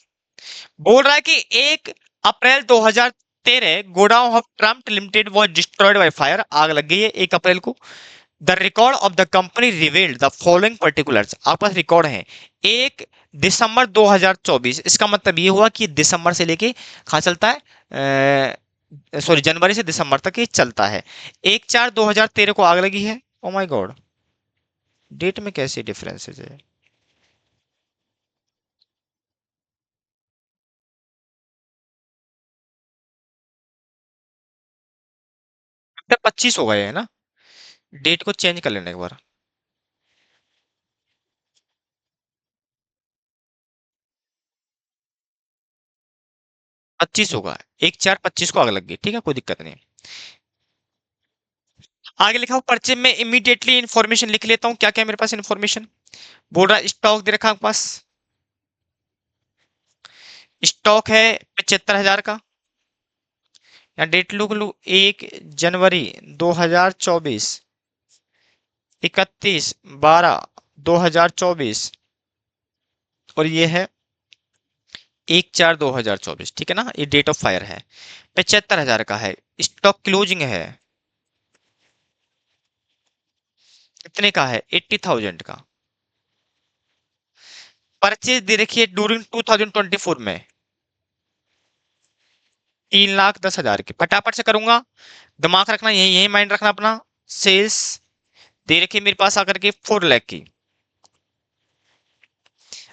बोल रहा है कि 1 अप्रैल 2013 godown of Trump limited was destroyed by fire, आग लग गई है 1 अप्रैल को। The record of the company revealed the following particulars, आपके पास रिकॉर्ड है। 1 दिसंबर 2024, इसका मतलब ये हुआ कि दिसंबर से लेके कहाँ चलता है, सॉरी जनवरी से दिसंबर तक ये चलता है। 1/4/2013 को आग लगी है। ओ माय गॉड, डेट में कैसे डिफरेंसेस है? 25 हो गए है ना? डेट को चेंज कर लेना एक बार। 25 होगा, 1/4/25 को आग लग गई, ठीक है, कोई दिक्कत नहीं। आगे लिखा हूं पर्चे में इमीडिएटली इंफॉर्मेशन लिख लेता हूं, क्या क्या मेरे पास इंफॉर्मेशन। बोल रहा स्टॉक दे रखा आपके पास, स्टॉक है 75,000 का। या डेट लुक लू 1 जनवरी 2024, 31/12/2024, और ये है 1/4/2024, ठीक है ना? ये डेट ऑफ फायर है, 75,000 का है। स्टॉक क्लोजिंग है कितने का है, 80,000 का। परचेज दे रखी है ड्यूरिंग 2024 में 3,10,000 की। फटाफट से करूंगा, दिमाग रखना, यही यही माइंड रखना अपना। सेल्स दे रखी है मेरे पास आकर के 4 लाख की।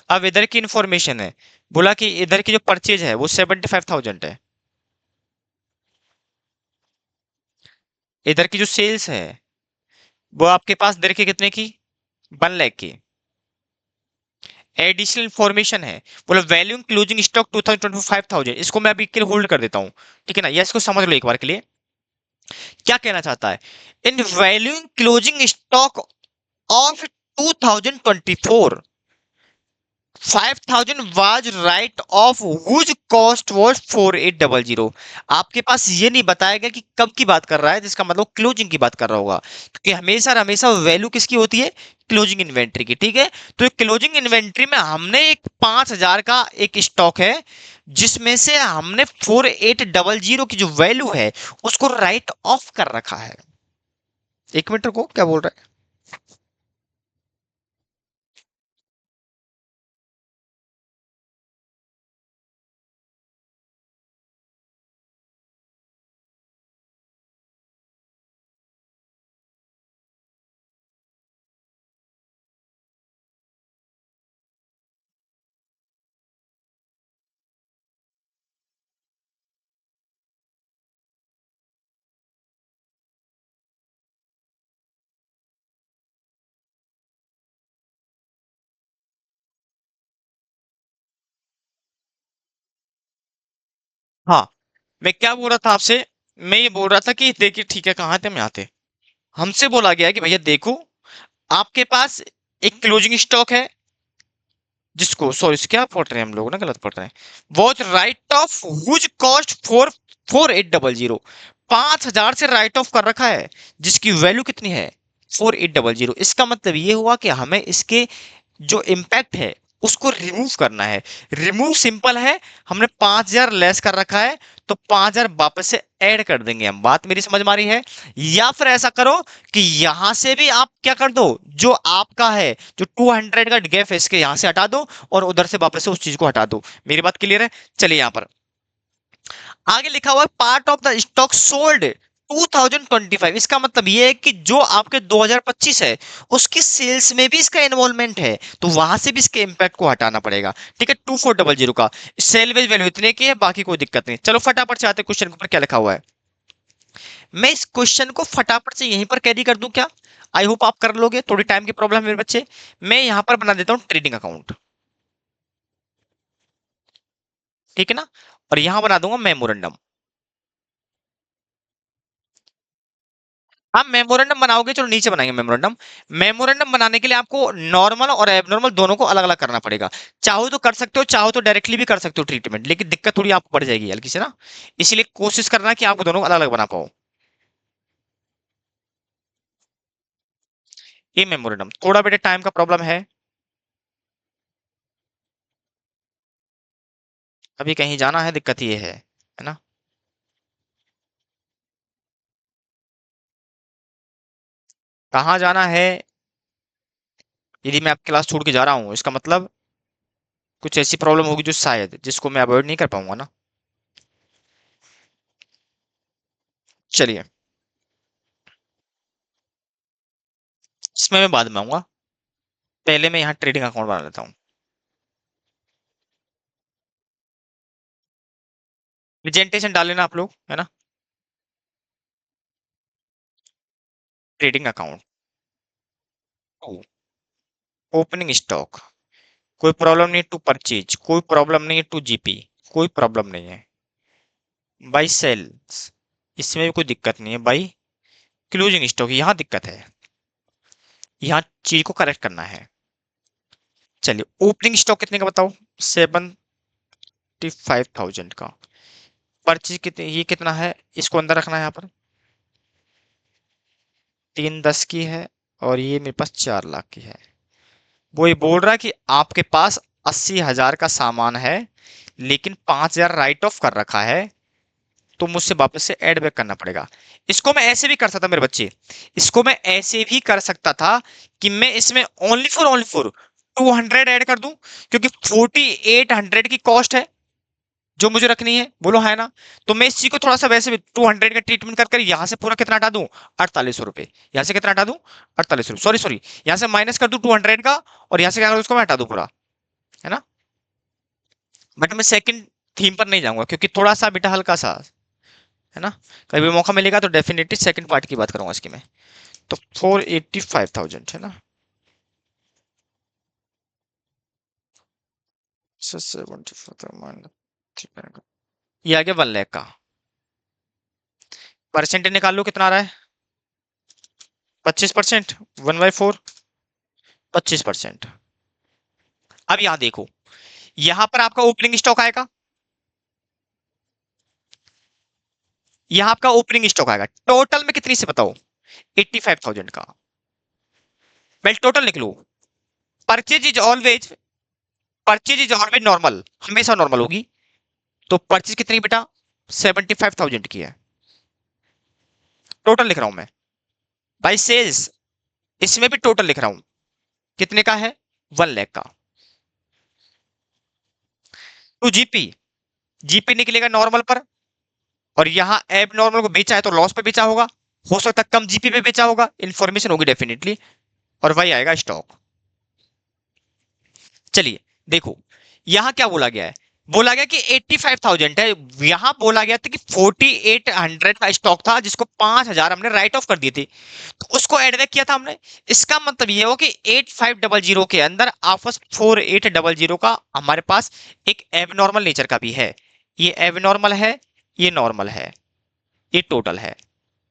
अब इधर की इंफॉर्मेशन है, बोला कि इधर की जो परचेज है वो 75,000 है, इधर की जो सेल्स है वो आपके पास इधर की कितने की, 1 लाख की। एडिशनल इंफॉर्मेशन है, बोला वैल्यू क्लोजिंग स्टॉक 2025,000, इसको मैं अभी के लिए होल्ड कर देता हूँ, ठीक है ना, या इसको समझ लो एक बार के लिए क्या कहना चाहता है। In value closing stock of 2024, 5,000 was write off whose cost was 4,800। आपके पास ये नहीं बताएगा कि कब की बात कर रहा है, जिसका मतलब क्लोजिंग की बात कर रहा होगा, क्योंकि हमेशा और हमेशा वैल्यू किसकी होती है, क्लोजिंग इन्वेंट्री की, ठीक है। तो क्लोजिंग इन्वेंट्री में हमने एक 5,000 का एक स्टॉक है, जिसमें से हमने 4,800 की जो वैल्यू है उसको राइट ऑफ कर रखा है। एक मिनट को क्या बोल रहा है। हाँ, मैं क्या बोल रहा था आपसे, मैं ये बोल रहा था कि देखिए ठीक है, कहाँ थे हम, यहाँ थे। हमसे बोला गया कि भैया देखो, आपके पास एक क्लोजिंग स्टॉक है, जिसको सॉरी क्या पढ़ रहे हैं हम लोग ना, गलत पढ़ रहे हैं, watch write off whose cost 4,800, 5,000 से राइट ऑफ कर रखा है, जिसकी वैल्यू कितनी है, 4,800। इसका मतलब ये हुआ कि हमें इसके जो इम्पैक्ट है उसको रिमूव करना है। रिमूव सिंपल है, हमने 5,000 लेस कर रखा है, तो 5,000 वापस से ऐड कर देंगे हम। बात मेरी समझ में आ रही है। या फिर ऐसा करो कि यहां से भी आप क्या कर दो, जो आपका है, जो 200 का गैप है, इसके यहां से हटा दो और उधर से वापस से उस चीज को हटा दो। मेरी बात क्लियर है। चलिए यहां पर आगे लिखा हुआ है part of the stock sold 2025। इसका मतलब ये है कि जो आपके 2025 है उसकी सेल्स में भी इसका इन्वॉल्वमेंट है, तो वहां से भी इसके इंपैक्ट को हटाना पड़ेगा, ठीक है। 2,400 का सेल वेज वैल्यू इतने की है, बाकी कोई दिक्कत नहीं। चलो फटाफट से आते क्वेश्चन के ऊपर क्या लिखा हुआ है। मैं इस क्वेश्चन को फटाफट से यहीं पर कैरी कर दूं क्या, आई होप आप कर लोगे, थोड़ी टाइम की प्रॉब्लम है मेरे बच्चे। मैं यहां पर बना देता हूं ट्रेडिंग अकाउंट, ठीक है ना, और यहां बना दूंगा मेमोरेंडम। आप मेमोरेंडम बनाओगे, चलो नीचे बनाएंगे मेमोरेंडम। मेमोरेंडम बनाने के लिए आपको नॉर्मल और एबनॉर्मल दोनों को अलग अलग करना पड़ेगा। चाहो तो कर सकते हो, चाहो तो डायरेक्टली भी कर सकते हो ट्रीटमेंट, लेकिन दिक्कत थोड़ी आपको पड़ जाएगी हल्की से ना, इसीलिए कोशिश करना कि आप दोनों को अलग अलग बना पाओ। ये मेमोरेंडम थोड़ा बेटा टाइम का प्रॉब्लम है, अभी कहीं जाना है, दिक्कत ये है ना। कहाँ जाना है, यदि मैं आपकी क्लास छोड़ के जा रहा हूँ इसका मतलब कुछ ऐसी प्रॉब्लम होगी जो शायद जिसको मैं अवॉइड नहीं कर पाऊंगा ना। चलिए, इसमें मैं बाद में आऊंगा, पहले मैं यहाँ ट्रेडिंग अकाउंट बना लेता हूँ। प्रेजेंटेशन डाल लेना आप लोग, है ना। ट्रेडिंग अकाउंट, ओपनिंग स्टॉक, कोई प्रॉब्लम नहीं, टू परचेज कोई प्रॉब्लम नहीं है, टू जीपी कोई प्रॉब्लम नहीं है, बाई सेल्स इसमें भी कोई दिक्कत नहीं है, बाई क्लोजिंग स्टॉक यहाँ दिक्कत है, यहाँ चीज को करेक्ट करना है। चलिए ओपनिंग स्टॉक कितने का बताओ, 75,000 का। परचेज कितने, ये कितना है, इसको अंदर रखना है यहाँ पर, 310 की है, और ये मेरे पास 4 लाख की है। वो ये बोल रहा है कि आपके पास 80,000 का सामान है, लेकिन 5,000 राइट ऑफ कर रखा है, तो मुझसे वापस से ऐड बैक करना पड़ेगा। इसको मैं ऐसे भी कर सकता मेरे बच्चे, इसको मैं ऐसे भी कर सकता था कि मैं इसमें ओनली फॉर 200 ऐड कर दूं, क्योंकि 4,800 की कॉस्ट है जो मुझे रखनी है, बोलो है ना। तो मैं इस चीज को थोड़ा सा वैसे भी 200 का ट्रीटमेंट कर कर यहाँ से पूरा कितना हटा दूं, 4800 रुपए। यहाँ से कितना हटा दूं, 48 रुपए, सॉरी सॉरी, यहाँ से माइनस कर दूं 200 का, और यहाँ से क्या करूं, उसको मैं हटा दूं पूरा, है ना। बट मैं सेकंड थीम पर नहीं जाऊंगा क्योंकि थोड़ा सा बेटा हल्का सा है ना। कभी मौका मिलेगा तो डेफिनेटली सेकंड पार्ट की बात करूंगा इसकी मैं। तो 485,000 है ना। 74 ये आ गया 1 लाख का। परसेंटेज निकाल लो कितना आ रहा है। 25%। 1/4। 25%। अब यहाँ देखो, यहाँ पर आपका ओपनिंग स्टॉक आएगा, यहाँ आपका ओपनिंग स्टॉक आएगा टोटल में कितनी से बताओ। 85,000 का। वेल टोटल निकलो। Purchase is always, purchase is always normal, हमेशा नॉर्मल होगी। तो परचेज कितनी बेटा, 75,000 की है। टोटल लिख रहा हूं मैं भाई सेल्स, इसमें भी टोटल लिख रहा हूं। कितने का है, 1 लाख का। तो जीपी, जीपी निकलेगा नॉर्मल पर, और यहां एब नॉर्मल को बेचा है तो लॉस पे बेचा होगा, हो सकता है कम जीपी पे बेचा होगा, इंफॉर्मेशन होगी डेफिनेटली। और वही आएगा स्टॉक। चलिए देखो, यहां क्या बोला गया है, बोला गया कि 85,000 है। यहां बोला गया था कि 4,800 का स्टॉक था जिसको 5,000 हमने राइट ऑफ कर दिए थे, तो उसको एड बैक किया था हमने। इसका मतलब ये हो कि 8500 के अंदर आपस 4800 का हमारे पास एक एबनॉर्मल नेचर का भी है। ये एबनॉर्मल है, ये नॉर्मल है, ये टोटल है।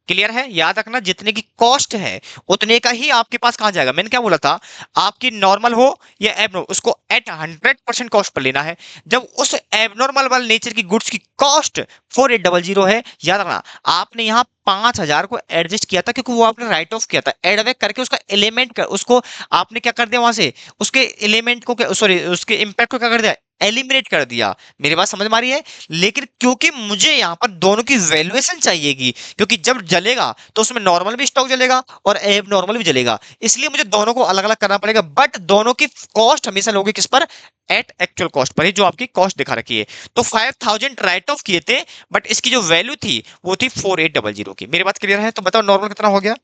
क्लियर है, याद रखना जितने की कॉस्ट है उतने का ही आपके पास कहां जाएगा। मैंने क्या बोला था, आपकी नॉर्मल हो या एबनॉर्मल, उसको एट 100% कॉस्ट पर लेना है। जब उस एबनॉर्मल वाले नेचर की गुड्स की कॉस्ट 4800 है, याद रखना आपने यहाँ 5,000 को एडजस्ट किया था क्योंकि वो आपने राइट ऑफ किया था, एड बैक करके उसका एलिमेंट कर, उसको आपने क्या कर दिया वहां से, उसके एलिमेंट को, सॉरी उसके इंपैक्ट को क्या कर दिया, एलिमिनेट कर दिया। मेरी बात समझ में आ रही है। लेकिन क्योंकि मुझे यहाँ पर दोनों की वैल्यूएशन चाहिएगी, क्योंकि जब जलेगा तो उसमें नॉर्मल भी स्टॉक जलेगा और एब नॉर्मल भी जलेगा, इसलिए मुझे दोनों को अलग अलग करना पड़ेगा। बट दोनों की कॉस्ट हमेशा लोगे किस पर, एट एक्चुअल कॉस्ट पर ही, जो आपकी कॉस्ट दिखा रखी है। तो 5,000 राइट ऑफ किए थे, बट इसकी जो वैल्यू थी वो थी 4800 की। मेरी बात क्लियर है, तो बताओ नॉर्मल कितना हो गया,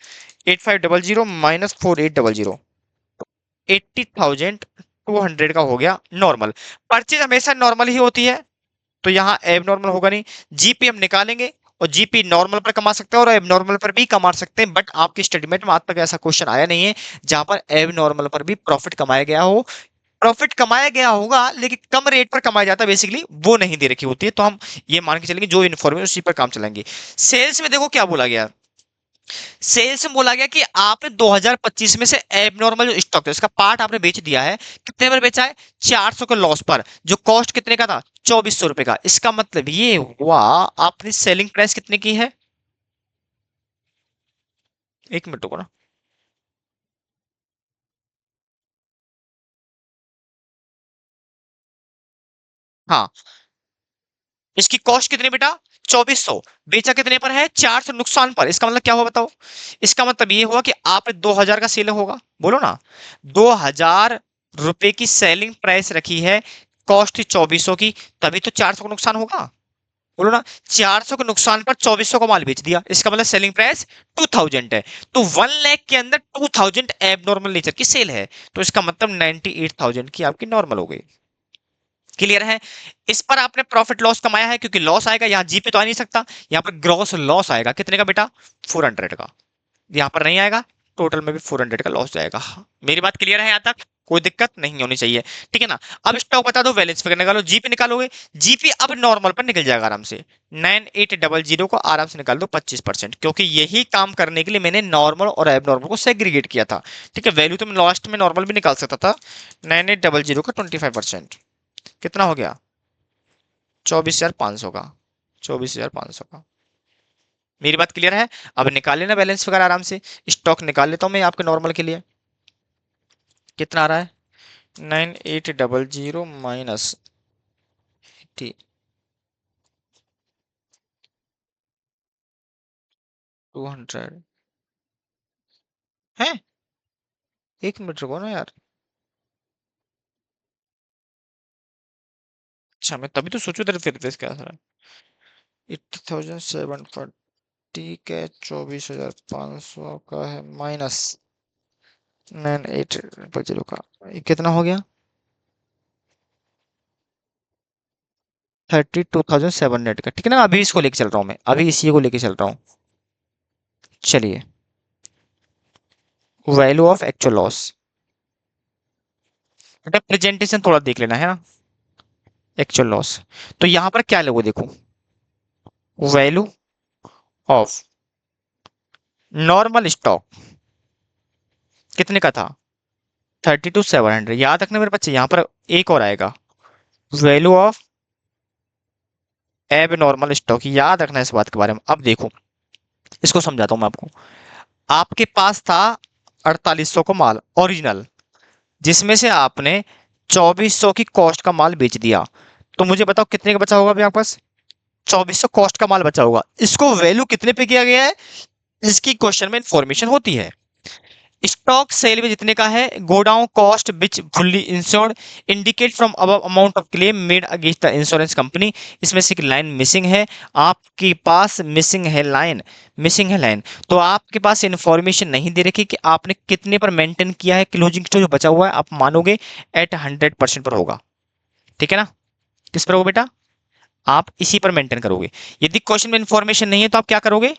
8500 माइनस 4800, 80,200 का हो गया नॉर्मल। परचेज हमेशा नॉर्मल ही होती है, तो यहाँ एब नॉर्मल होगा नहीं। जीपी हम निकालेंगे, और जीपी नॉर्मल पर कमा सकते हैं और एब नॉर्मल पर भी कमा सकते हैं, बट आपकी स्टेटमेंट में आज तक ऐसा क्वेश्चन आया नहीं है जहां पर एब नॉर्मल पर भी प्रॉफिट कमाया गया हो। प्रॉफिट कमाया गया होगा लेकिन कम रेट पर कमाया जाता है, बेसिकली वो नहीं दे रखी होती है। तो हम ये मान के चलेंगे जो इन्फॉर्मेशन उसी पर काम चलेंगे। सेल्स में देखो क्या बोला गया, सेल्स में बोला गया कि आपने 2025 में से एबनॉर्मल जो स्टॉक था उसका पार्ट आपने बेच दिया है। कितने पर बेचा है, 400 के लॉस पर, जो कॉस्ट कितने का था, 2400 रुपए का। इसका मतलब ये हुआ आपने सेलिंग प्राइस कितने की है, एक मिनट को ना। हाँ, इसकी कॉस्ट कितनी बेटा, 2400। बेचा कितने पर है, 400 नुकसान पर। इसका मतलब क्या हुआ बताओ, इसका मतलब ये हुआ कि आपने 2000 का सेल होगा, बोलो ना, 2000 रुपए की सेलिंग प्राइस रखी है, कॉस्ट थी 2400 की, तभी तो 400 का नुकसान होगा, बोलो ना। 400 के नुकसान पर 2400 का माल बेच दिया, इसका मतलब सेलिंग प्राइस 2000 है। तो 1 लाख के अंदर 2000 एबनॉर्मल नेचर की सेल है, तो इसका मतलब 98,000 की आपकी नॉर्मल हो गई। क्लियर है। इस पर आपने प्रॉफिट लॉस कमाया है, क्योंकि लॉस आएगा, यहाँ जीपी तो आ नहीं सकता, यहाँ पर ग्रॉस लॉस आएगा कितने का बेटा, 400 का। यहाँ पर नहीं आएगा, टोटल में भी 400 का लॉस जाएगा। मेरी बात क्लियर है यहाँ तक, कोई दिक्कत नहीं होनी चाहिए, ठीक है ना। अब स्टॉक बता दो, बैलेंस फिगर निकालो, जीपी निकालोगे, जीपी अब नॉर्मल पर निकल जाएगा आराम से। 9800 को आराम से निकाल दो 25%, क्योंकि यही काम करने के लिए मैंने नॉर्मल और एब नॉर्मल को सेग्रीगेट किया था। ठीक है, वैल्यू तो मैं लास्ट में नॉर्मल भी निकाल सकता था। 9800 का 25% कितना हो गया, 24,500 का, 24,500 का। मेरी बात क्लियर है। अब निकाल लेना बैलेंस वगैरह आराम से। स्टॉक निकाल लेता हूं मैं आपके नॉर्मल के लिए, कितना आ रहा है, 9800 माइनस 200 है। एक मिनट रुको ना यार, अच्छा मैं तभी तो सोचू तेरे फिर क्या था। 80,740 के 24,500 का है माइनस 9800 का, ये कितना हो गया, 32,700 का, ठीक है ना। अभी इसको लेके चल रहा हूँ मैं, अभी इसी को लेके चल रहा हूँ। चलिए, वैल्यू ऑफ एक्चुअल लॉस, बेटा प्रेजेंटेशन थोड़ा देख लेना है ना। एक्चुअल लॉस, तो यहाँ पर क्या लोगो देखो, वैल्यू ऑफ नॉर्मल स्टॉक कितने का था, 32,700। याद रखना मेरे बच्चे, यहाँ पर एक और आएगा, वैल्यू ऑफ एब नॉर्मल स्टॉक, याद रखना इस बात के बारे में। अब देखो, इसको समझाता हूँ मैं आपको। आपके पास था 4800 का माल ओरिजिनल, जिसमें से आपने 2400 की कॉस्ट का माल बेच दिया, तो मुझे बताओ कितने का बचा होगा अभी आपके पास, 2400 कॉस्ट का माल बचा होगा। इसको वैल्यू कितने पे किया गया है, इसकी क्वेश्चन में इंफॉर्मेशन होती है। स्टॉक सेल में जितने का है, godown cost which fully insured indicate from above amount of claim made against the insurance company. इसमें से एक लाइन मिसिंग है, आपके पास मिसिंग है लाइन, मिसिंग है लाइन। तो आपके पास इंफॉर्मेशन नहीं दे रखी कि आपने कितने पर मेंटेन किया है। क्लोजिंग स्टॉक जो बचा हुआ है आप मानोगे एट 100% पर होगा, ठीक है ना। किस पर होगा बेटा, आप इसी पर मेंटेन करोगे। यदि क्वेश्चन में इंफॉर्मेशन नहीं है तो आप क्या करोगे,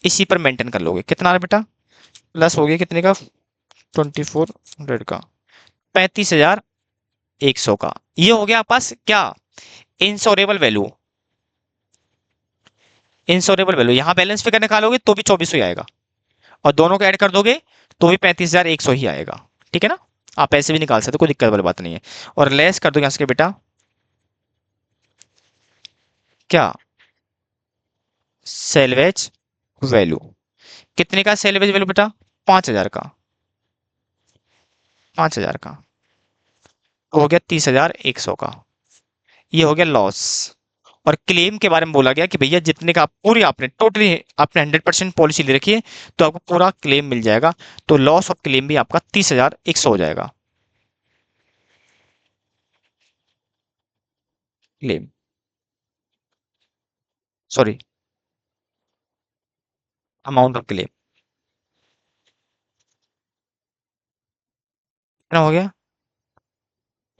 इसी पर मेंटेन कर लोगे। कितना आ रहा है बेटा, प्लस हो गया कितने का, 2400 का, 35,100 का। ये हो गया आपके पास क्या, इंश्योरेबल वैल्यू। इंश्योरेबल वैल्यू यहाँ बैलेंस फिगर निकालोगे तो भी 2400 ही आएगा, और दोनों को ऐड कर दोगे तो भी 35,100 ही आएगा, ठीक है ना। आप ऐसे भी निकाल सकते हो, कोई दिक्कत वाली बात नहीं है। और लेस कर दो यहाँ से बेटा, क्या, सेल्वेज वैल्यू। कितने का सेल्वेज वैल्यू बेटा, 5,000 का, 5,000 का हो गया 30,100 का। ये हो गया लॉस। और क्लेम के बारे में बोला गया कि भैया जितने का आप पूरी आपने टोटली आपने 100% पॉलिसी ले रखी है तो आपको पूरा क्लेम मिल जाएगा। तो लॉस ऑफ क्लेम भी आपका 30,100 हो जाएगा। Claim, sorry, amount of claim कितना हो गया,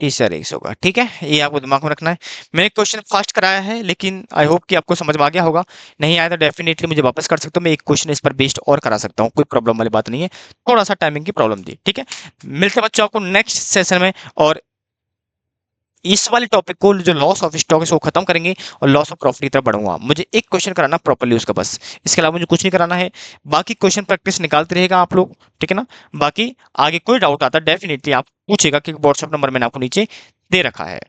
30,100 का, ठीक है। ये आपको दिमाग में रखना है। मैंने क्वेश्चन फास्ट कराया है, लेकिन आई होप कि आपको समझ में आ गया होगा। नहीं आया तो डेफिनेटली मुझे वापस कर सकते हो, मैं एक क्वेश्चन इस पर बेस्ड और करा सकता हूँ, कोई प्रॉब्लम वाली बात नहीं है। थोड़ा सा टाइमिंग की प्रॉब्लम थी, ठीक है। मिलते हैं बच्चों आपको नेक्स्ट सेशन में, और इस वाले टॉपिक को जो लॉस ऑफ स्टॉक है उसको खत्म करेंगे और लॉस ऑफ प्रॉफिट की तरफ बढ़ूंगा। मुझे एक क्वेश्चन कराना प्रॉपर्ली उसका बस, इसके अलावा मुझे कुछ नहीं कराना है। बाकी क्वेश्चन प्रैक्टिस निकालते रहेगा आप लोग, ठीक है ना। बाकी आगे कोई डाउट आता है डेफिनेटली आप पूछेगा, कि व्हाट्सएप नंबर मैंने आपको नीचे दे रखा है।